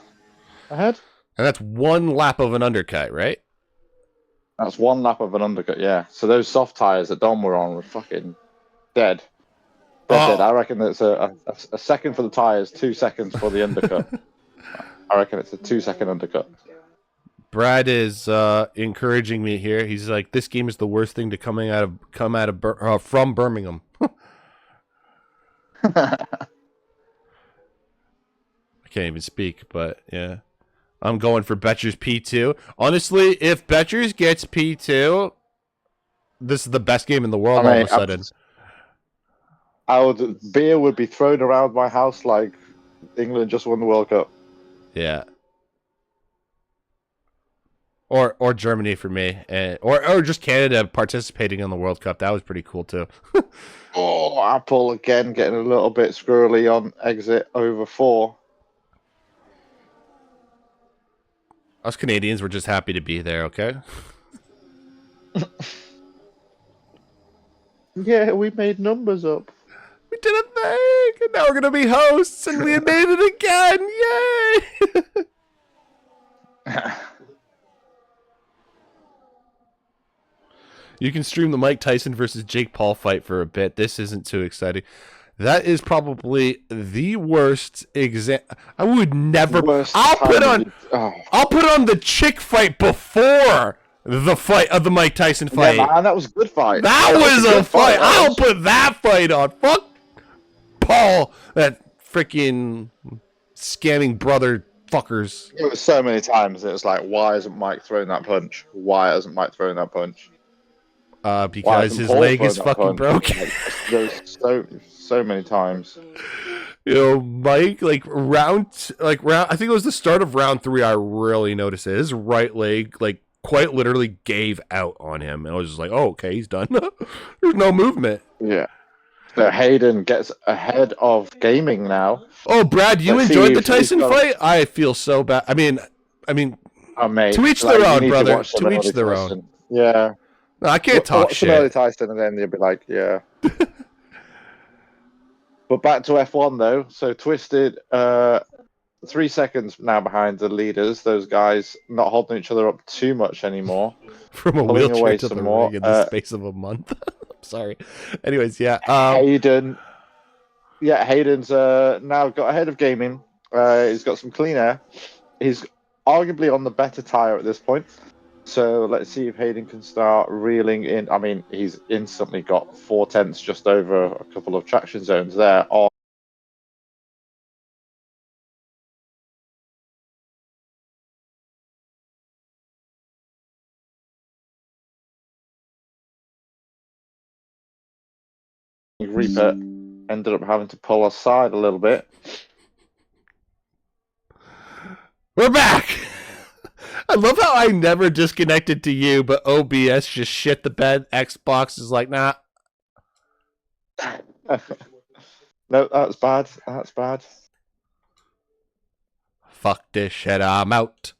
ahead. And that's 1 lap of an undercut, right? That's 1 lap of an undercut, yeah. So those soft tires that Dom were on were fucking dead. Dead. I reckon it's a second for the tires, 2 seconds for the undercut. I reckon it's a 2-second undercut. Brad is encouraging me here. He's like, "This game is the worst thing to come out of from Birmingham." I can't even speak, but yeah, I'm going for Betcher's P2. Honestly, if Betcher's gets P2, this is the best game in the world. All of a sudden. Beer would be thrown around my house like England just won the World Cup. Yeah. Or Germany for me, or just Canada participating in the World Cup. That was pretty cool too. Oh, Apple again getting a little bit squirrely on exit over 4. Us Canadians were just happy to be there. Okay. Yeah, we made numbers up. We did a thing, and now we're gonna be hosts, and we made it again! Yay! You can stream the Mike Tyson versus Jake Paul fight for a bit. This isn't too exciting. That is probably the worst I would never. I'll put on the chick fight before The fight of the Mike Tyson fight. Yeah, man, that was a good fight. That was a good fight. I'll was. put that fight on. Fuck Paul, that freaking scamming brother fuckers. It was so many times. It was like, why isn't Mike throwing that punch? Why isn't Mike throwing that punch? Because his leg is fucking broken. Like, there's so many times. You know, Mike, like round. I think it was the start of round 3. I really noticed it. His right leg, like, quite literally gave out on him. And I was just like, oh, okay, he's done. There's no movement. Yeah. So Hayden gets ahead of gaming now. Oh, Brad, you Let's enjoyed see the if he's Tyson got- fight? I feel so bad. I mean, Oh, mate, to each like, their you own, need brother. watch some To each early their Tyson. own. Yeah. No, I can't talk Watch some early shit. Tyson and then you'll be like, yeah. But back to F1 though. So Twisted, 3 seconds now behind the leaders. Those guys not holding each other up too much anymore. From a Pulling away wheelchair to some the more. ring in the space of a month. I'm sorry. Anyways, yeah. Hayden. Yeah, Hayden's now got ahead of gaming. He's got some clean air. He's arguably on the better tyre at this point. So let's see if Hayden can start reeling in. I mean, he's instantly got 4/10 just over a couple of traction zones there. Reaper ended up having to pull aside a little bit. We're back. I love how I never disconnected to you, but OBS just shit the bed. Xbox is like, nah. No, that's bad. That's bad. Fuck this shit. I'm out.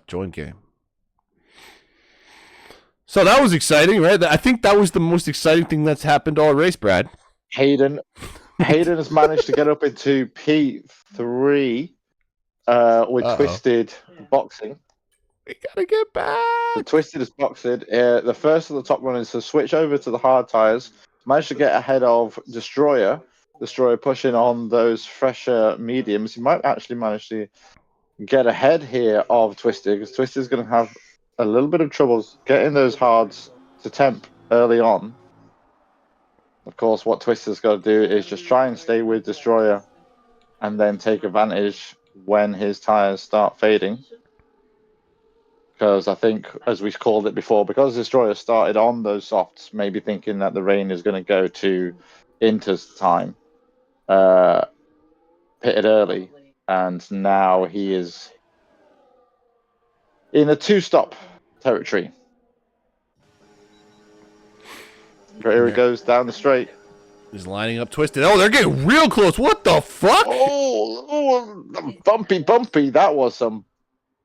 Join game. So that was exciting, right? I think that was the most exciting thing that's happened all race, Brad. Hayden has managed to get up into P3 with Twisted boxing. We gotta get back. The Twisted is boxed. The first of the top runners to switch over to the hard tires. Managed to get ahead of Destroyer. Destroyer pushing on those fresher mediums. He might actually manage to get ahead here of Twisted because Twisted's going to have a little bit of troubles getting those hards to temp early on. Of course, what Twister's got to do is just try and stay with Destroyer and then take advantage when his tires start fading. Because I think, as we called it before, because Destroyer started on those softs, maybe thinking that the rain is going to go to Inter's time, pitted early, and now he is in a 2-stop territory. Here he goes down the straight. He's lining up Twisted. Oh, they're getting real close. What the fuck? Oh, bumpy. That was some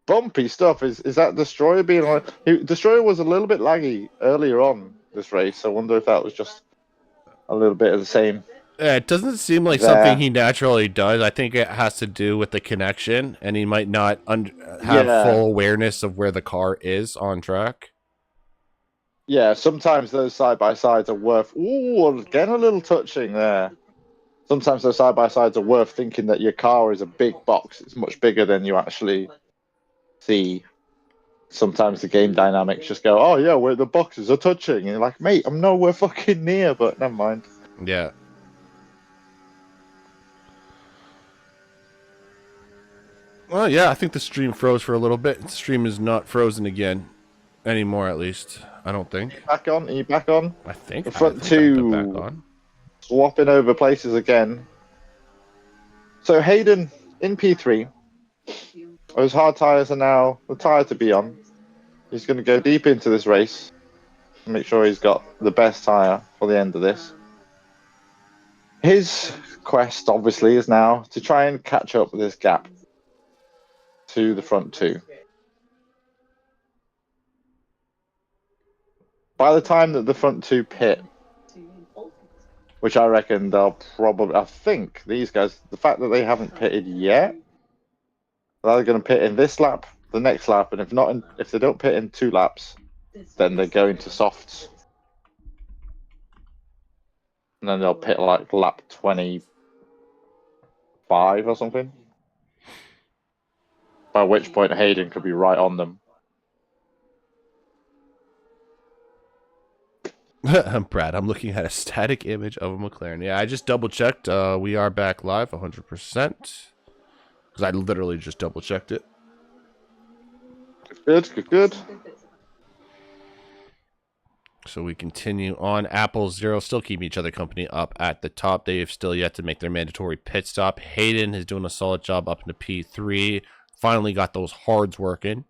bumpy stuff. Is that Destroyer being like... Destroyer was a little bit laggy earlier on this race. I wonder if that was just a little bit of the same. Yeah, it doesn't seem like something he naturally does. I think it has to do with the connection, and he might not have full awareness of where the car is on track. Yeah, sometimes those side-by-sides are worth... Ooh, again a little touching there. Sometimes those side-by-sides are worth thinking that your car is a big box. It's much bigger than you actually see. Sometimes the game dynamics just go, oh yeah, where the boxes are touching. And you're like, mate, I'm nowhere fucking near, but never mind. Yeah. Well, yeah, I think the stream froze for a little bit. The stream is not frozen again. Anymore, at least. I don't think. Back on? Are you back on? I think. The front I think two I'm back on. swapping over places again. So Hayden in P3. Those hard tyres are now the tyre to be on. He's going to go deep into this race. Make sure he's got the best tyre for the end of this. His quest, obviously, is now to try and catch up with this gap to the front two. By the time that the front two pit, which I reckon they'll probably... I think these guys, the fact that they haven't pitted yet, they're going to pit in this lap, the next lap, and if they don't pit in 2 laps, then they go into softs. And then they'll pit like lap 25 or something. by which point Hayden could be right on them. Brad, I'm looking at a static image of a McLaren. Yeah, I just double checked. We are back live 100%. Because I literally just double checked it. Good. So we continue on. Apple, Zero still keeping each other company up at the top. They have still yet to make their mandatory pit stop. Hayden is doing a solid job up into P3. Finally got those hards working.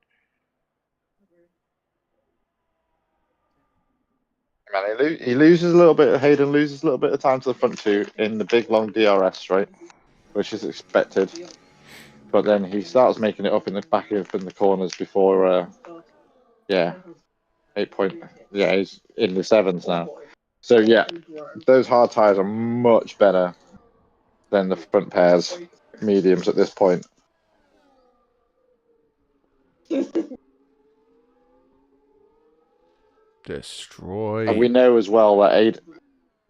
Man, he loses a little bit. Hayden loses a little bit of time to the front two in the big long DRS, right? Which is expected. But then he starts making it up in the back in the corners before, 8 point. Yeah, he's in the sevens now. So yeah, those hard tires are much better than the front pairs mediums at this point. Destroy. And we know as well that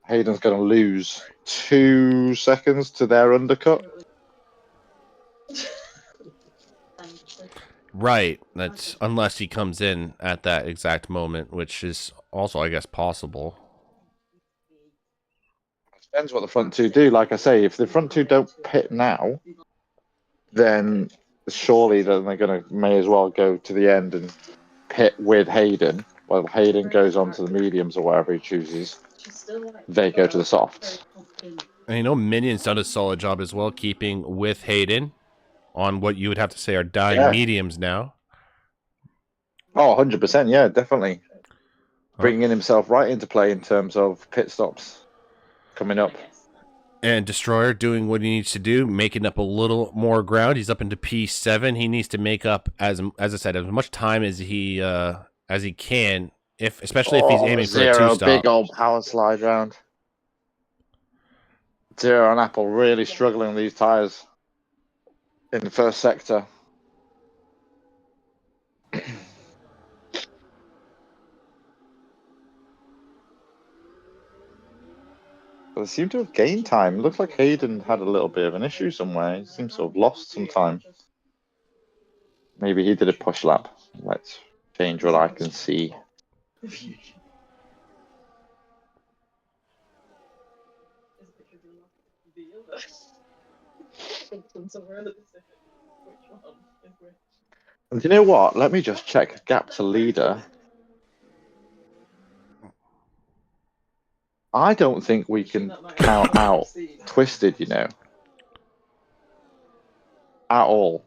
Hayden's going to lose 2 seconds to their undercut. Right. That's unless he comes in at that exact moment, which is also, I guess, possible. Depends what the front two do. Like I say, if the front two don't pit now, then surely then they're going to may as well go to the end and pit with Hayden. While Hayden goes on to the mediums or wherever he chooses, they go to the softs. And you know, Minion's done a solid job as well, keeping with Hayden on what you would have to say are dying mediums now. Oh, 100%, yeah, definitely. Bringing himself right into play in terms of pit stops coming up. And Destroyer doing what he needs to do, making up a little more ground. He's up into P7. He needs to make up, as I said, as much time as he can, especially if he's aiming for a two-stop. Big old power slide round. Zero and Apple really struggling with these tyres in the first sector. But they seem to have gained time. It looks like Hayden had a little bit of an issue somewhere. He seems to have lost some time. Maybe he did a push lap. Let's change what I can see. And you know what? Let me just check gap to leader. I don't think we can count out Twisted, you know. At all.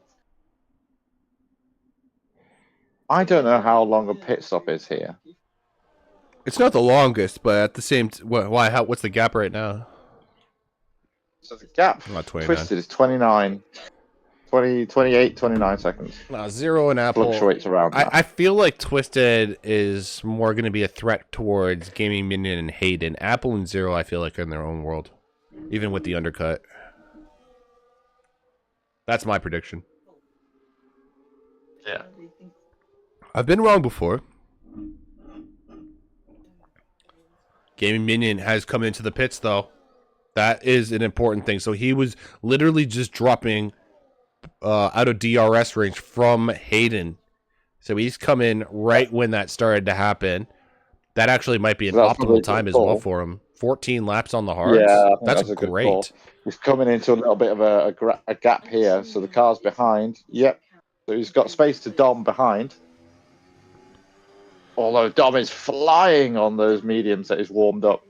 I don't know how long a pit stop is here. It's not the longest, but at the same what's the gap right now? So the gap Not 29. Twisted is 29, 20, 28, 29 seconds. Zero and Apple Fluctuates around that. I feel like Twisted is more going to be a threat towards Gaming Minion and Hayden. Apple and Zero, I feel like, are in their own world, even with the undercut. That's my prediction. Yeah. I've been wrong before. Gaming Minion has come into the pits, though. That is an important thing. So he was literally just dropping out of DRS range from Hayden. So he's come in right when that started to happen. That actually might be an optimal time as well for him. 14 laps on the hards. Yeah, that's a good great. call. He's coming into a little bit of a gap here. So the car's behind. Yep. So he's got space to Dom behind. Although Dom is flying on those mediums that he's warmed up.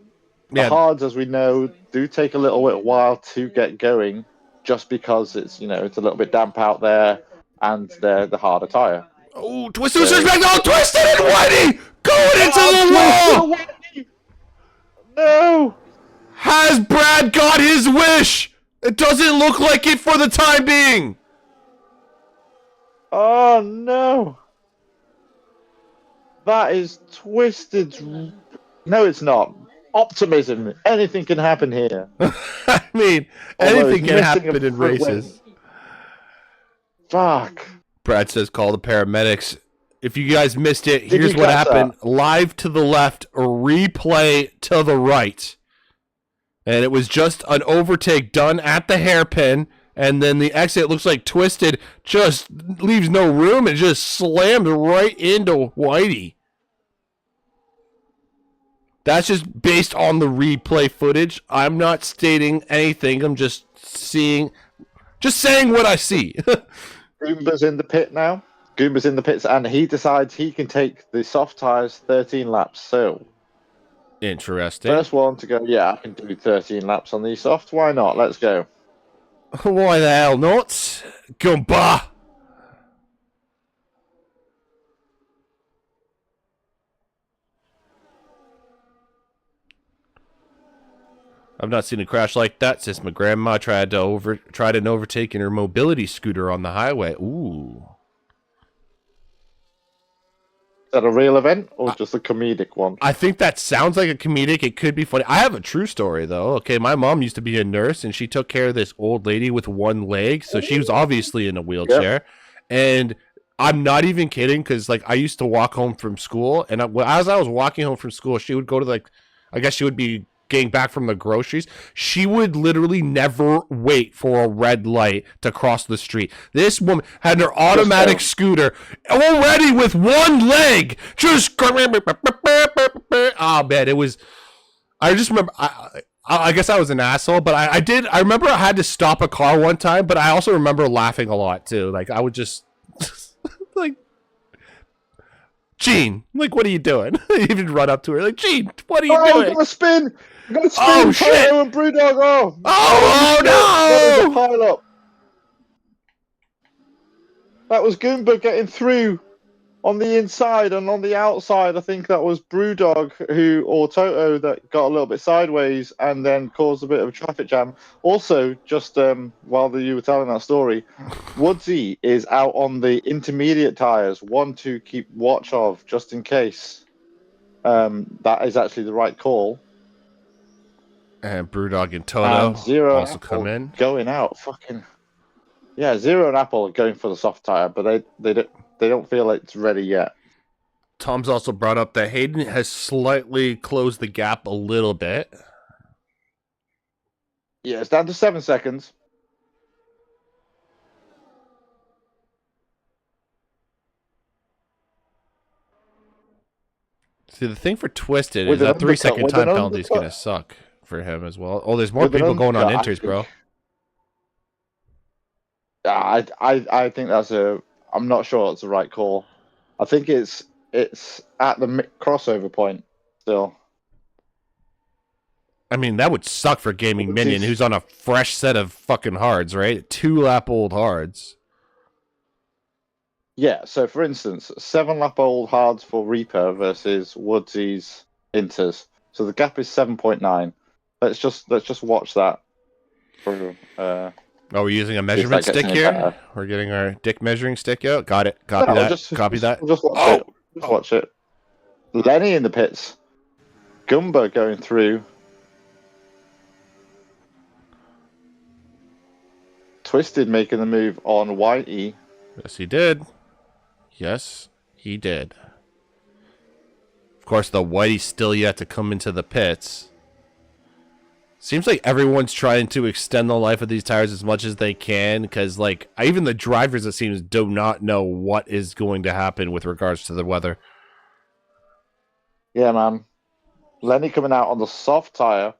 The hards, as we know, do take a little bit while to get going, just because it's it's a little bit damp out there, and they're the harder tire. Oh, Twisted was back on Twisted and Whitey going into the wall. No. Has Brad got his wish? It doesn't look like it for the time being. Oh no. That is Twisted. No, it's not. Optimism. Anything can happen here. I mean, anything can happen in races. Fuck. Brad says call the paramedics. If you guys missed it, here's what happened. Live to the left, a replay to the right. And it was just an overtake done at the hairpin, And then the exit looks like Twisted just leaves no room and just slams right into Whitey. That's just based on the replay footage. I'm not stating anything. I'm just saying what I see. Goomba's in the pit now. Goomba's in the pits, and he decides he can take the soft tires 13 laps. So, Interesting. first one to go, yeah, I can do 13 laps on these soft. Why not? Let's go. Why the hell not? Goomba! I've not seen a crash like that since my grandma tried an overtake in her mobility scooter on the highway. Ooh. Is that a real event or just a comedic one? I think that sounds like a comedic. It could be funny. I have a true story, though. Okay, my mom used to be a nurse, and she took care of this old lady with one leg, so she was obviously in a wheelchair. Yep. And I'm not even kidding, because like I used to walk home from school, and as I was walking home from school, she would go to I guess she would be getting back from the groceries. She would literally never wait for a red light to cross the street. This woman had her automatic scooter already with one leg. Just oh man, it was. I just remember. I guess I was an asshole, but I remember I had to stop a car one time, but I also remember laughing a lot too. Like I would just like. Gene, like, what are you doing? You even run up to her, like, Gene, what are you doing? I'm gonna spin! I'm gonna spin! Oh, shit! And Brewdog off! Oh, no! Pile up. That was Goomba getting through on the inside, and on the outside, I think that was Brewdog or Toto that got a little bit sideways and then caused a bit of a traffic jam. Also, just while you were telling that story, Woodsy is out on the intermediate tyres, one to keep watch of, just in case. That is actually the right call. And Brewdog and Toto and Zero also Apple come in. Going out, fucking yeah. Zero and Apple are going for the soft tyre, but they don't feel it's ready yet. Tom's also brought up that Hayden has slightly closed the gap a little bit. Yeah, it's down to 7 seconds. See, the thing for Twisted is that 3-second time penalty is going to suck for him as well. Oh, there's more people going on inters, bro. I think that's I'm not sure it's the right call. I think it's at the crossover point still. I mean, that would suck for Gaming Minion, who's on a fresh set of fucking hards, right? 2-lap-old hards. Yeah, so for instance, 7-lap-old hards for Reaper versus Woodsy's Inters. So the gap is 7.9. Let's just watch that. Oh, we're using a measurement stick here? Better. We're getting our dick measuring stick out. Got it. Copy that. Copy that. Just watch it. Just watch it. Lenny in the pits. Goomba going through. Twisted making the move on Whitey. Yes, he did. Yes, he did. Of course, the Whitey's still yet to come into the pits. Seems like everyone's trying to extend the life of these tires as much as they can, because like even the drivers, it seems, do not know what is going to happen with regards to the weather. Yeah, man. Lenny coming out on the soft tire,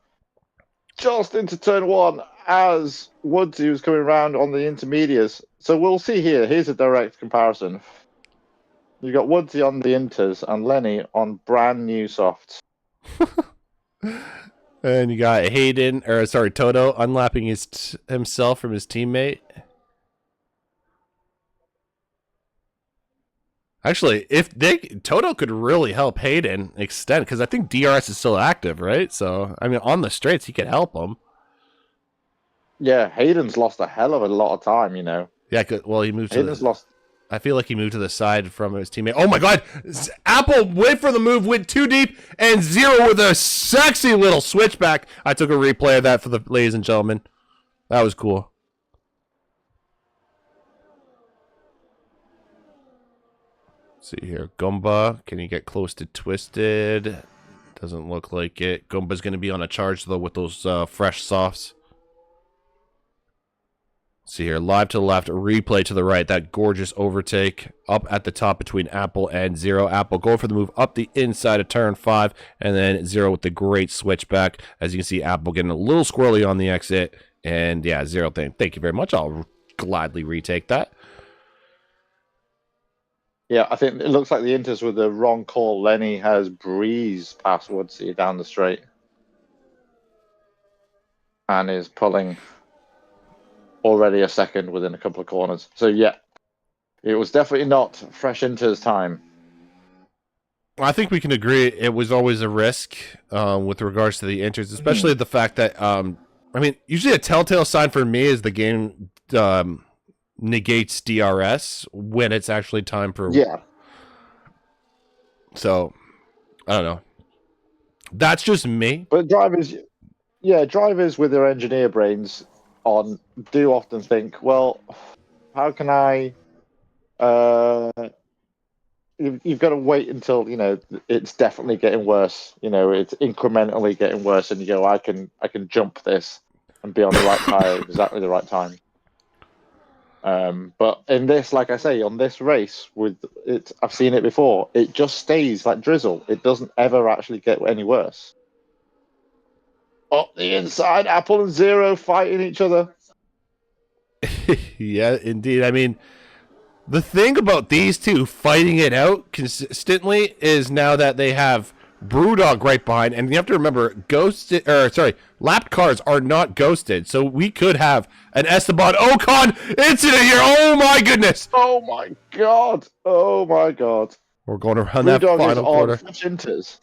just into turn 1 as Woodsy was coming around on the intermediates. So we'll see here. Here's a direct comparison. You got Woodsy on the inters and Lenny on brand new softs. And you got Toto unlapping himself from his teammate. Actually, Toto could really help Hayden extend, because I think DRS is still active, right? So, I mean, on the straights, he could help him. Yeah, Hayden's lost a hell of a lot of time, you know. Yeah, well, he moved Hayden's lost. I feel like he moved to the side from his teammate. Oh my God! Apple went for the move, went too deep, and Zero with a sexy little switchback. I took a replay of that for the ladies and gentlemen. That was cool. Let's see here, Goomba. Can you get close to Twisted? Doesn't look like it. Goomba's going to be on a charge though with those fresh softs. See here, live to the left, replay to the right. That gorgeous overtake up at the top between Apple and Zero. Apple going for the move up the inside of turn 5, and then Zero with the great switchback. As you can see, Apple getting a little squirrely on the exit. And yeah, Zero thing. Thank you very much. I'll gladly retake that. Yeah, I think it looks like the Inters with the wrong call. Lenny has breezed past Woodsy down the straight. And is pulling already a second within a couple of corners. So yeah, it was definitely not fresh Inter's time. I think we can agree it was always a risk with regards to the Inters, especially the fact that, I mean, usually a telltale sign for me is the game negates DRS when it's actually time for... Yeah. So, I don't know. That's just me. But drivers with their engineer brains on do often think, well, how can I... You've got to wait until, it's definitely getting worse. It's incrementally getting worse, and you go, I can jump this and be on the right tire at exactly the right time. But in this, like I say, on this race, I've seen it before. It just stays like drizzle. It doesn't ever actually get any worse. Up the inside, Apple and Zero fighting each other. Yeah, indeed. I mean, the thing about these two fighting it out consistently is now that they have Brewdog right behind, and you have to remember, lapped cars are not ghosted, so we could have an Esteban Ocon incident here. Oh my goodness! Oh my god! Oh my god! We're going to run that final quarter. Fresh Inters.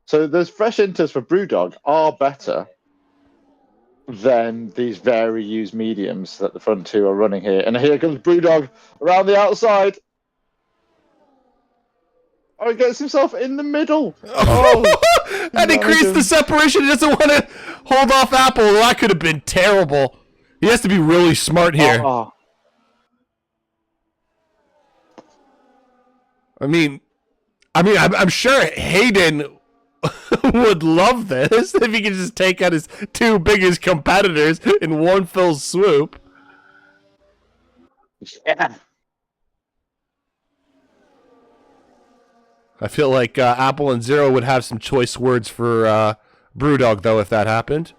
So those fresh Inters for Brewdog are better than these very used mediums that the front two are running here. And here comes Brewdog around the outside. Oh, he gets himself in the middle. Oh, and he creates the separation. He doesn't want to hold off Apple. Well, that could have been terrible. He has to be really smart here. I mean, I'm sure Hayden would love this if he could just take out his two biggest competitors in one fell swoop. Yeah. I feel like Apple and Zero would have some choice words for Brewdog, though, if that happened.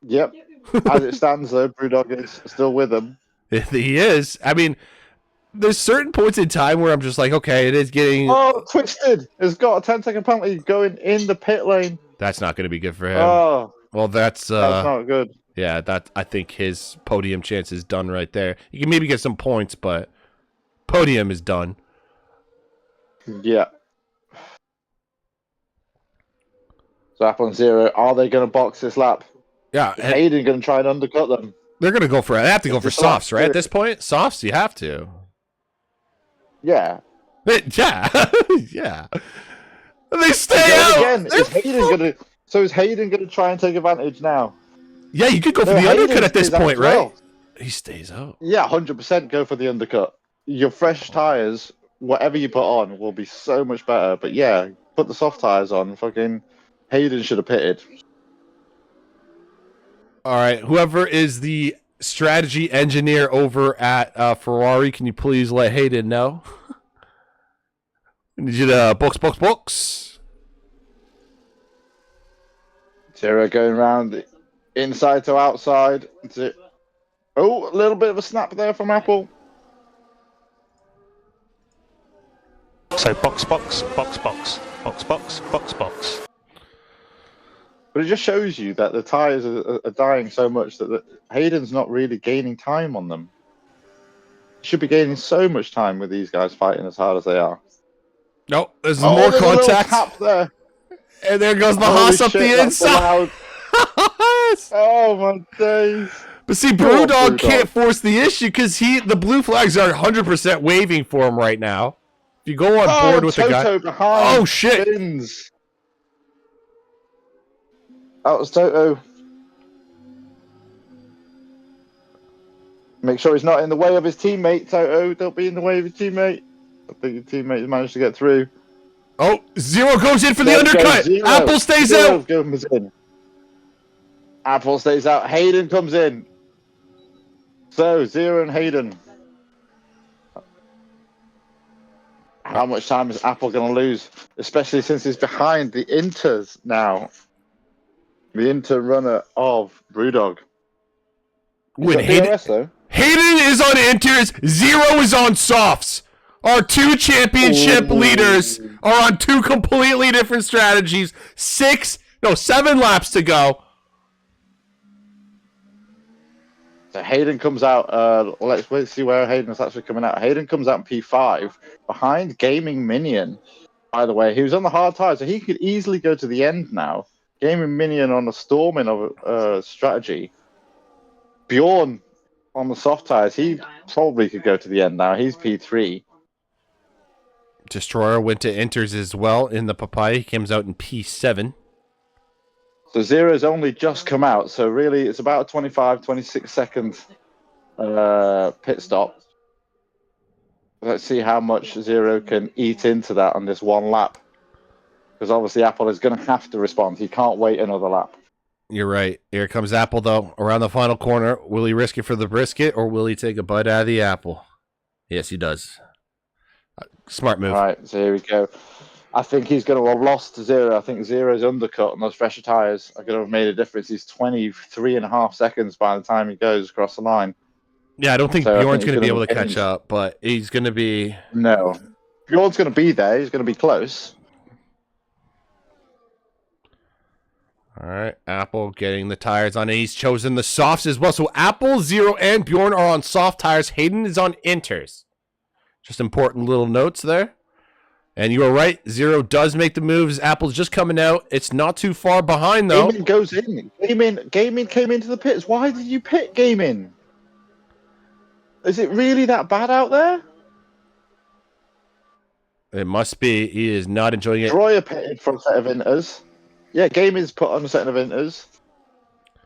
Yep. As it stands, though, Brewdog is still with him. He is. I mean, there's certain points in time where I'm just like, okay, it is getting... Oh, Twisted has got a 10-second penalty going in the pit lane. That's not going to be good for him. Oh. Well, that's not good. Yeah, I think his podium chance is done right there. You can maybe get some points, but podium is done. Yeah. So Apple and Zero, are they going to box this lap? Yeah. Is Hayden going to try and undercut them? They're going to go for it. They have to go for softs, right? At this point, softs, you have to. Yeah. Yeah. Yeah. They stay out. Again, is Hayden going to try and take advantage now? Yeah, you could go for the undercut at this point, right? He stays out. Yeah, 100% go for the undercut. Your fresh tires, whatever you put on, will be so much better. But yeah, put the soft tires on. Fucking Hayden should have pitted. All right, whoever is the strategy engineer over at Ferrari, can you please let Hayden know? I need you to box. Zero going around inside to outside. Oh, a little bit of a snap there from Apple. So box. But it just shows you that the tyres are dying so much that Hayden's not really gaining time on them. He should be gaining so much time with these guys fighting as hard as they are. No, there's more contact. Tap there. And there goes the Haas up the inside. Oh my days. But see, Brewdog can't force the issue because the blue flags are 100% waving for him right now. If you go on board with the guy. Oh, shit. Spins. That was Toto. Make sure he's not in the way of his teammate, Toto. Don't be in the way of your teammate. I think your teammate managed to get through. Oh, Zero goes in for the undercut. Apple stays out. Apple stays out. Hayden comes in. So, Zero and Hayden. How much time is Apple going to lose? Especially since he's behind the Inters now. The Inter runner of Brewdog. When Hayden though. Hayden is on Inters, Zero is on Softs. Our two championship leaders are on two completely different strategies. 7 laps to go. So Hayden comes out. Let's see where Hayden's actually coming out. Hayden comes out in P5 behind Gaming Minion. By the way, he was on the hard tire, so he could easily go to the end now. Gaming Minion on a storming of strategy. Bjorn on the soft tires, he probably could go to the end now. He's P3. Destroyer went to Inters as well in the Papaya. He comes out in P7. So Zero's only just come out, so really it's about a 25, 26 second pit stop. Let's see how much Zero can eat into that on this one lap. Because obviously Apple is going to have to respond. He can't wait another lap. You're right. Here comes Apple, though, around the final corner. Will he risk it for the brisket, or will he take a bite out of the apple? Yes, he does. Smart move. All right, so here we go. I think he's going to have lost to Zero. I think Zero's undercut and those fresher tires are going to have made a difference. He's 23.5 seconds by the time he goes across the line. Yeah, I don't think Bjorn's going to be able to catch up, but he's going to be... No. Bjorn's going to be there. He's going to be close. All right, Apple getting the tires on it. He's chosen the softs as well. So Apple, Zero, and Bjorn are on soft tires. Hayden is on Inters. Just important little notes there. And you were right. Zero does make the moves. Apple's just coming out. It's not too far behind, though. Gaming goes in. Gaming came into the pits. Why did you pit Gaming? Is it really that bad out there? It must be. He is not enjoying it. Troyer pitted for a set of Inters. Yeah, Gaming's put on a set of Inters.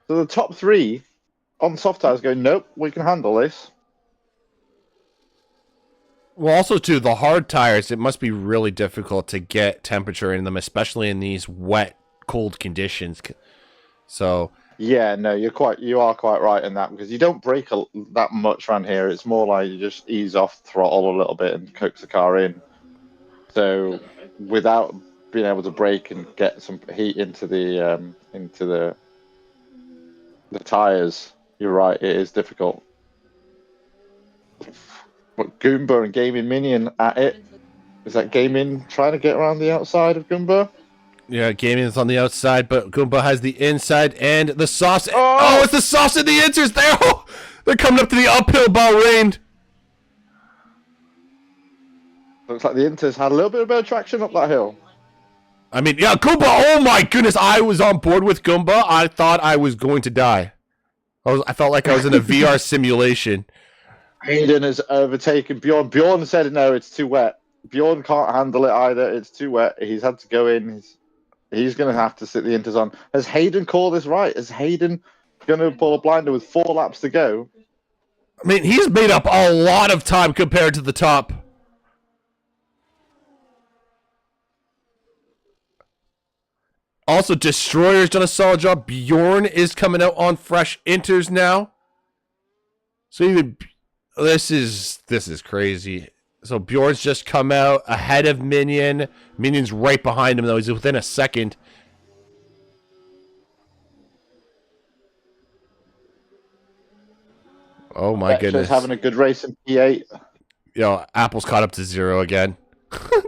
So the top three on soft tires go, nope, we can handle this. Well, also, too, the hard tires, it must be really difficult to get temperature in them, especially in these wet, cold conditions. So... Yeah, no, you are quite right in that, because you don't brake that much around here. It's more like you just ease off throttle a little bit and coax the car in. So without being able to brake and get some heat into the tires, you're right, it is difficult. But Goomba and Gaming Minion at it. Is that Gaming trying to get around the outside of Goomba? Yeah, Gaming is on the outside, but Goomba has the inside and the softs. Oh, it's the softs and the Inters there. Oh, they're coming up to the uphill Bahrain. Looks like the Inters had a little bit of better traction up that hill. I mean, yeah, Goomba. Oh my goodness, I was on board with Goomba. I thought I was going to die. I felt like I was in a VR simulation. Hayden has overtaken Bjorn. Bjorn said, no, it's too wet. Bjorn can't handle it either. It's too wet. He's had to go in. He's going to have to sit the Inters on. Has Hayden called this right? Is Hayden going to pull a blinder with 4 laps to go? I mean, he's made up a lot of time compared to the top. Also, Destroyer's done a solid job. Bjorn is coming out on fresh Inters now. So even this is crazy. So Bjorn's just come out ahead of Minion. Minion's right behind him, though. He's within a second. Oh, my goodness. Having a good race in P8. Yo, Apple's caught up to 0 again.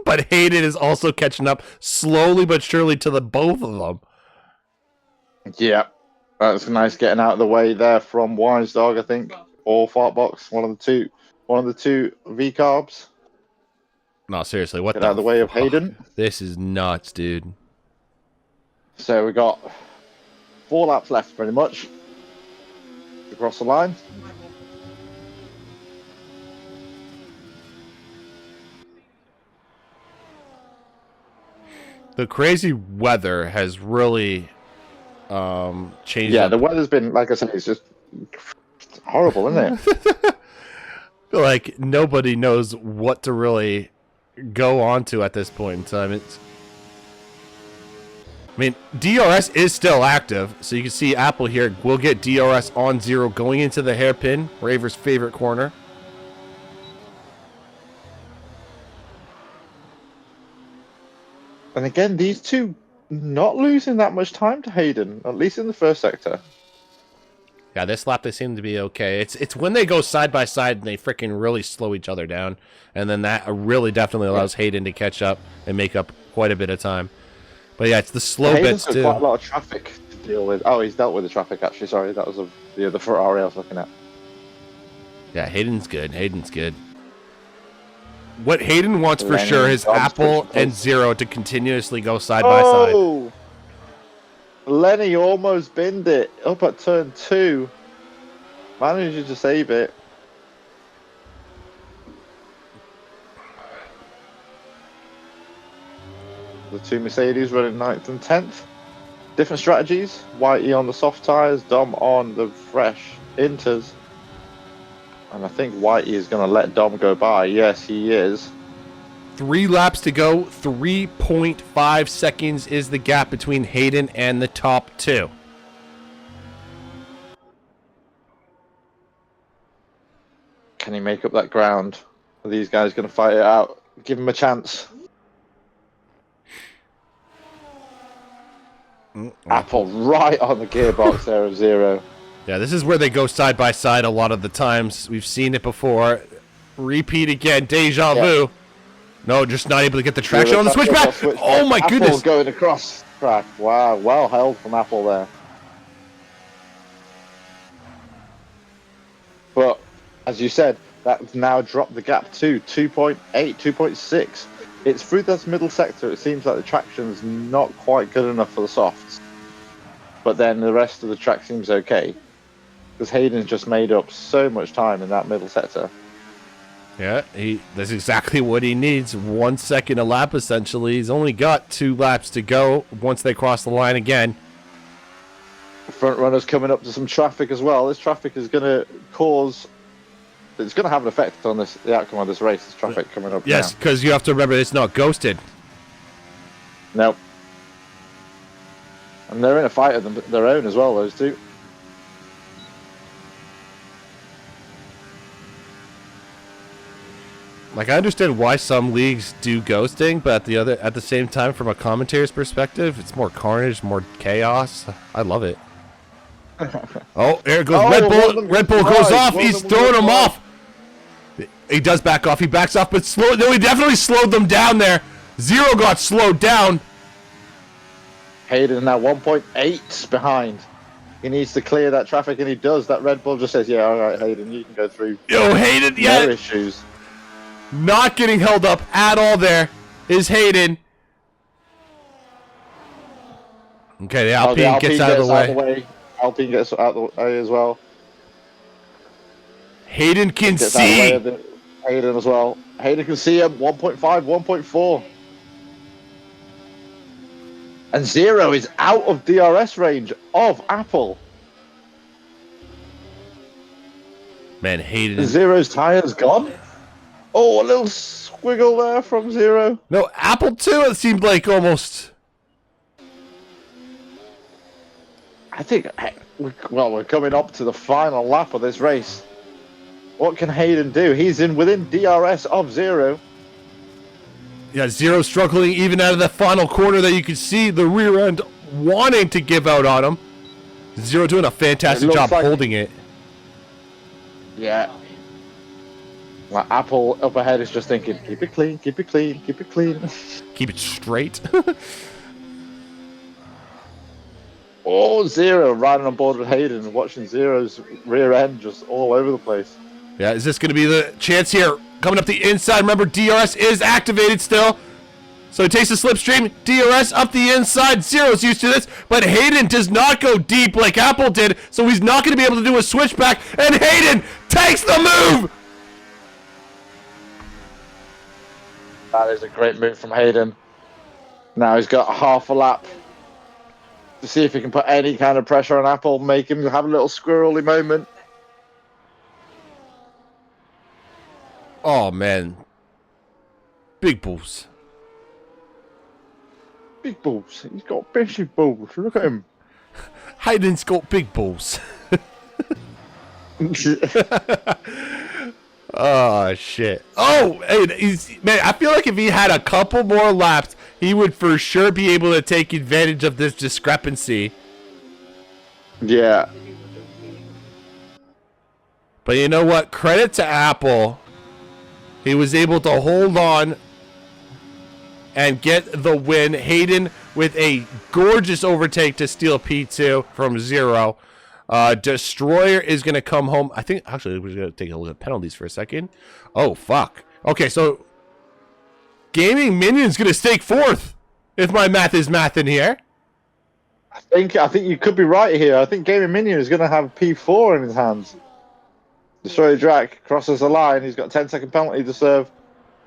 But Hayden is also catching up slowly but surely to the both of them. Yeah. That's nice getting out of the way there from Wise Dog, I think. Or Fartbox. One of the two V-carbs. No, seriously, what Get out of the way of Hayden. This is nuts, dude. So we got 4 laps left, pretty much. Across the line. The crazy weather has really changed. Yeah, the weather's been, like I said, it's just horrible, isn't it? Like, nobody knows what to really go on to at this point in time. I mean, DRS is still active, so you can see Apple here will get DRS on 0 going into the hairpin, Raver's favorite corner. And again, these two not losing that much time to Hayden, at least in the first sector. Yeah, this lap they seem to be okay. It's when they go side by side and they freaking really slow each other down, and then that really definitely allows Hayden to catch up and make up quite a bit of time. But yeah, it's the slow Hayden's bits got too. quite a lot of traffic to deal with. Oh, he's dealt with the traffic actually. Sorry, that was the other Ferrari I was looking at. Yeah, Hayden's good. Hayden's good. What Hayden wants for Lenny sure is Dobbs Apple pushing and close. 0 to continuously go side by side. Oh, Lenny almost binned it up at turn 2. Managed to save it. The two Mercedes running 9th and 10th. Different strategies. Whitey on the soft tyres, Dom on the fresh inters. And I think Whitey is going to let Dom go by. Yes, he is. 3 laps to go. 3.5 seconds is the gap between Hayden and the top 2. Can he make up that ground? Are these guys going to fight it out? Give him a chance. Apple right on the gearbox there of 0. Yeah, this is where they go side by side a lot of the times. We've seen it before. Repeat again. Deja vu. No, just not able to get the traction on the switchback. Oh my goodness. Apple going across track. Wow, well held from Apple there. But as you said, that's now dropped the gap to 2.8, 2.6. It's through this middle sector. It seems like the traction's not quite good enough for the softs. But then the rest of the track seems okay. Because Hayden's just made up so much time in that middle sector. Yeah, that's exactly what he needs. 1 second a lap, essentially. He's only got 2 laps to go once they cross the line again. Front runners coming up to some traffic as well. This traffic is going to cause... It's going to have an effect on the outcome of this race, this traffic coming up. Yes, because you have to remember it's not ghosted. Nope. And they're in a fight of their own as well, those two. Like, I understand why some leagues do ghosting, but at the same time, from a commentator's perspective, it's more carnage, more chaos. I love it. Oh, there goes Red Bull. Red Bull goes off. He's throwing him off. He does back off. He backs off, but no, he definitely slowed them down there. 0 got slowed down. Hayden now 1.8 behind. He needs to clear that traffic, and he does. That Red Bull just says, yeah, all right, Hayden, you can go through. Yo, Hayden, yeah. No issues. Not getting held up at all there is Hayden. Okay, the Alpine gets out of the way. Alpine gets out of the way as well. Hayden can Gets out of the way see. of Hayden as well. Hayden can see him. 1.5, 1.4. And 0 is out of DRS range of Apple. Man, Hayden. 0's tire's gone. Oh, a little squiggle there from 0. No, Apple too. It seemed like almost. I think, well, we're coming up to the final lap of this race. What can Hayden do? He's within DRS of 0. Yeah, 0 struggling even out of the final corner that you can see the rear end wanting to give out on him. 0 doing a fantastic job holding it. Yeah. Well, Apple up ahead is just thinking, keep it clean, keep it clean, keep it clean. Keep it straight. Oh, 0 riding on board with Hayden and watching 0's rear end just all over the place. Yeah, is this going to be the chance here? Coming up the inside. Remember, DRS is activated still. So he takes the slipstream. DRS up the inside. 0's used to this. But Hayden does not go deep like Apple did. So he's not going to be able to do a switchback. And Hayden takes the move. That is a great move from Hayden. Now he's got half a lap to see if he can put any kind of pressure on Apple, make him have a little squirrely moment. Oh, man. Big boost. Big balls. He's got massive balls. Look at him. Hayden's got big balls. Oh shit! Oh, hey, man, I feel like if he had a couple more laps, he would for sure be able to take advantage of this discrepancy. Yeah. But you know what? Credit to Apple. He was able to hold on and get the win. Hayden with a gorgeous overtake to steal P2 from 0. Destroyer is going to come home. I think, actually, we're going to take a look at penalties for a second. Oh, fuck. Okay, so Gaming Minion's going to stake 4th, if my math is math in here. I think you could be right here. I think Gaming Minion is going to have P4 in his hands. Destroyer Drac crosses the line. He's got a 10-second penalty to serve.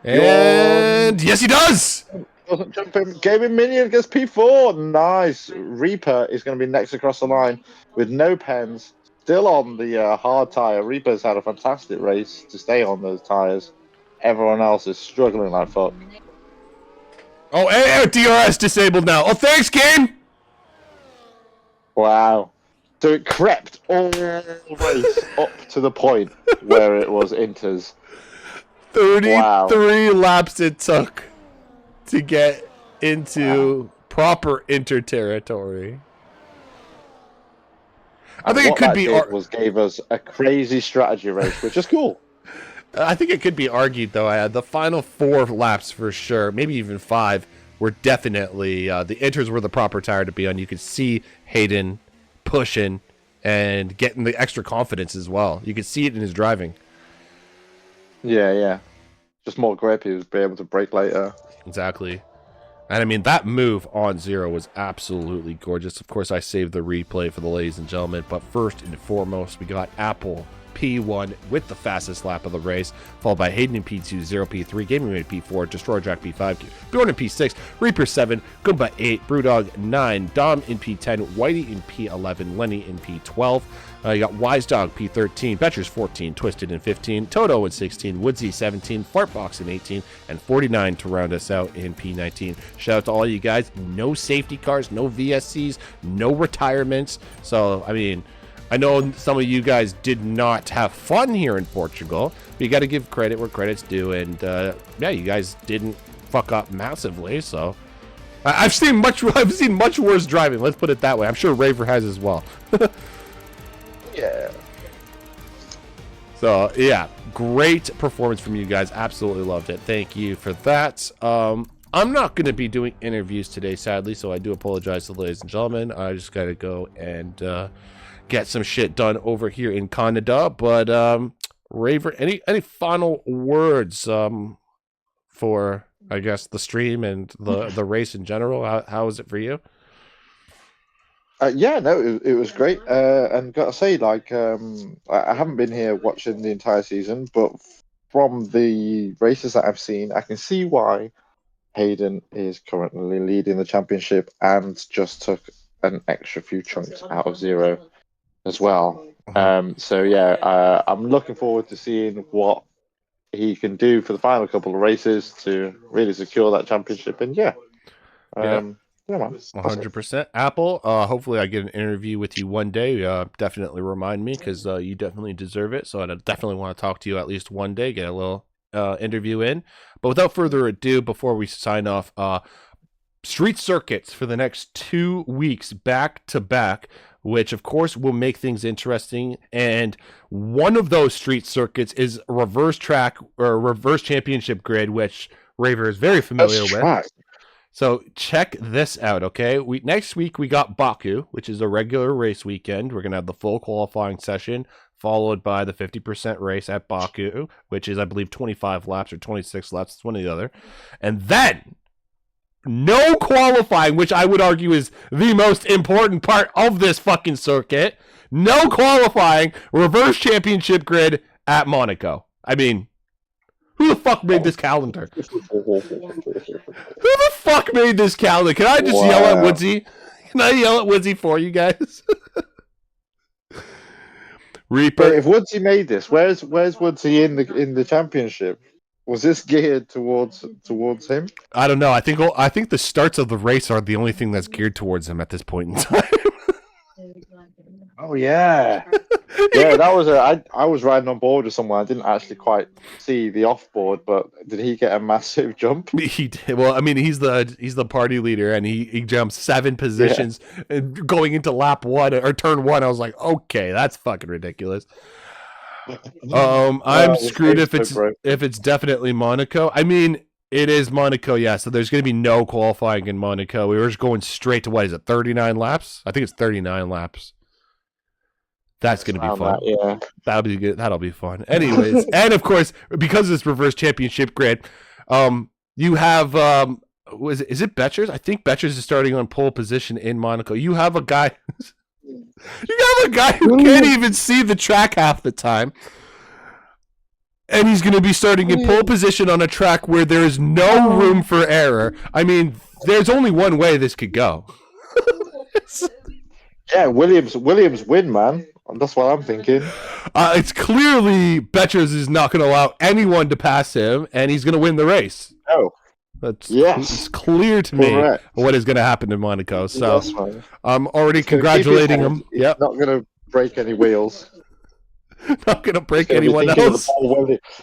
And yes, he does! Doesn't jump in. Gaming Minion gets P4. Nice. Reaper is going to be next across the line with no pens. Still on the hard tyre. Reaper's had a fantastic race to stay on those tyres. Everyone else is struggling like fuck. Oh, and DRS disabled now. Oh, thanks, game! Wow. So it crept all the race up to the point where it was Inter's. 33 laps it took to get into proper Inter territory. I think it could be gave us a crazy strategy race, which is cool. I think it could be argued though. The final 4 laps for sure, maybe even 5, were definitely the Inters were the proper tire to be on. You could see Hayden pushing and getting the extra confidence as well. You could see it in his driving. Yeah. Just more grip. He was be able to brake later. Exactly. And I mean, that move on 0 was absolutely gorgeous. Of course, I saved the replay for the ladies and gentlemen. But first and foremost, we got Apple P1 with the fastest lap of the race, followed by Hayden in P2, 0 P3, Gaming in P4, Destroyer Jack P5, Bjorn in P6, Reaper 7, Goomba 8, Brewdog 9, Dom in P10, Whitey in P11, Lenny in P12. You got Wise Dog P13, Betchers 14, Twisted in 15, Toto in 16, Woodsy 17, Fartbox in 18, and 49 to round us out in P19. Shout out to all you guys. No safety cars, no VSCs, no retirements. So, I mean, I know some of you guys did not have fun here in Portugal, but you got to give credit where credit's due. And yeah, you guys didn't fuck up massively. So I've seen much worse driving. Let's put it that way. I'm sure Raver has as well. Yeah. So yeah, great performance from you guys. Absolutely loved it. Thank you for that. I'm not going to be doing interviews today, sadly, so I do apologize to the ladies and gentlemen. I just got to go and get some shit done over here in Canada. But Raver, any final words for, I guess, the stream and the race in general? How was it for you? Yeah, no, it was great. And gotta say, like, I haven't been here watching the entire season, but from the races that I've seen, I can see why Hayden is currently leading the championship and just took an extra few chunks out of 0 as well. So yeah, I'm looking forward to seeing what he can do for the final couple of races to really secure that championship. And yeah, man. 100%. Apple, hopefully I get an interview with you one day. Definitely remind me, because you definitely deserve it. So I definitely want to talk to you at least one day, get a little interview in. But without further ado, before we sign off, street circuits for the next 2 weeks back to back, which of course will make things interesting. And one of those street circuits is reverse track or reverse championship grid, which Raver is very familiar with. So check this out, okay? Next week we got Baku, which is a regular race weekend. We're going to have the full qualifying session, followed by the 50% race at Baku, which is, I believe, 25 laps or 26 laps. It's one or the other. And then no qualifying, which I would argue is the most important part of this fucking circuit. No qualifying, reverse championship grid at Monaco. I mean, who the fuck made this calendar? Who the fuck made this calendar? Can I just yell at Woodsy? Can I yell at Woodsy for you guys? Reaper. Wait, if Woodsy made this, where's Woodsy in the championship? Was this geared towards him? I don't know. I think the starts of the race are the only thing that's geared towards him at this point in time. Oh yeah, yeah. That was I was riding on board with someone. I didn't actually quite see the off board, but did he get a massive jump? He did. Well, I mean, he's the party leader, and he jumps 7 positions and going into lap 1 or turn 1. I was like, okay, that's fucking ridiculous. I'm screwed if it's definitely Monaco. I mean, it is Monaco, yeah. So there's going to be no qualifying in Monaco. We were just going straight to what is it, 39 laps? I think it's 39 laps. That's going to be fun. Yeah, that'll be good. That'll be fun. Anyways, and of course, because of this reverse championship grid, you have is it Betchers? I think Betchers is starting on pole position in Monaco. You have a guy. You have a guy who can't even see the track half the time. And he's going to be starting in pole position on a track where there is no room for error. I mean, there's only one way this could go. Yeah, Williams win, man. That's what I'm thinking. It's clearly Betchers is not going to allow anyone to pass him, and he's going to win the race. Oh. It's clear to me what is going to happen in Monaco. So I'm already congratulating him. Yep. Not going to break any wheels. Not going to break anyone else.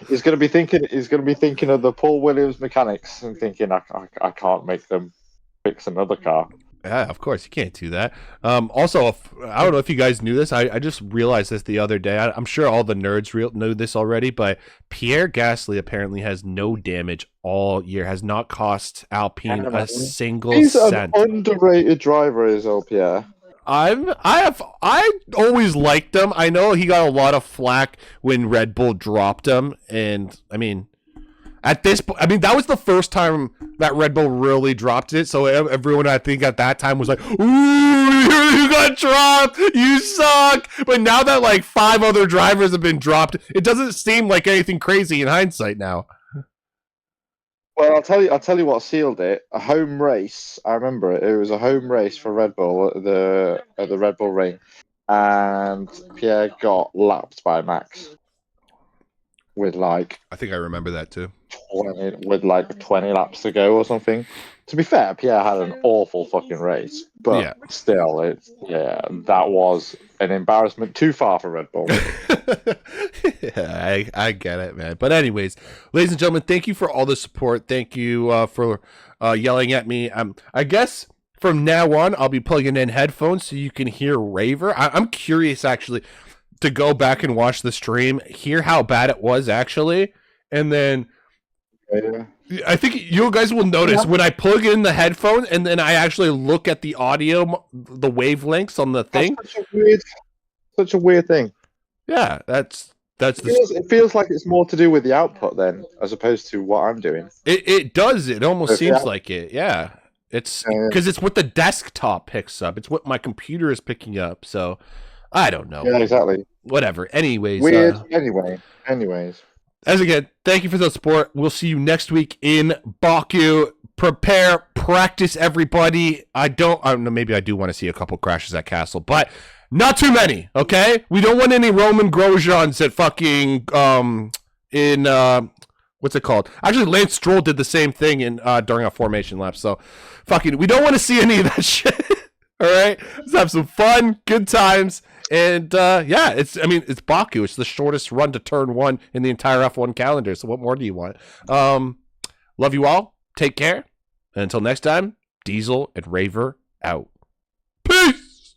He's going to be thinking of the Paul Williams mechanics and thinking, I can't make them fix another car. Yeah, of course you can't do that. Also, I don't know if you guys knew this. I just realized this the other day. I'm sure all the nerds know this already, but Pierre Gasly apparently has no damage all year. Has not cost Alpine a single cent. He's an underrated driver, is Pierre. I always liked him. I know he got a lot of flack when Red Bull dropped him, and I mean, at this point, I mean, that was the first time that Red Bull really dropped it. So everyone, I think, at that time was like, "Ooh, you got dropped. You suck." But now that like 5 other drivers have been dropped, it doesn't seem like anything crazy in hindsight now. Well, I'll tell you what sealed it. A home race. I remember it. It was a home race for Red Bull at the Red Bull Ring, and Pierre got lapped by Max with like. I think I remember that too. 20 laps to go or something. To be fair, Pierre had an awful fucking race, but still, that was an embarrassment too far for Red Bull. Yeah, I get it, man. But anyways, ladies and gentlemen, thank you for all the support. Thank you for yelling at me. I guess from now on, I'll be plugging in headphones so you can hear Raver. I'm curious, actually, to go back and watch the stream, hear how bad it was, actually, and then... Yeah. I think you guys will notice when I plug in the headphone and then I actually look at the audio, the wavelengths on the thing. Such a weird thing. Yeah, it feels like it's more to do with the output then, as opposed to what I'm doing. It does. It almost seems like it. Yeah, it's because it's what the desktop picks up. It's what my computer is picking up. So I don't know. Yeah, exactly. Whatever. Anyways. Weird. Anyways. As again, thank you for the support. We'll see you next week in Baku. Practice, everybody. I don't know, maybe I do want to see a couple crashes at Castle, but not too many, okay? We don't want any Roman Grosjeans at fucking, what's it called? Actually, Lance Stroll did the same thing during a formation lap, so fucking, we don't want to see any of that shit, all right? Let's have some fun, good times. And it's Baku. It's the shortest run to turn 1 in the entire F1 calendar. So what more do you want? Love you all. Take care. And until next time, Diesel and Raver out. Peace.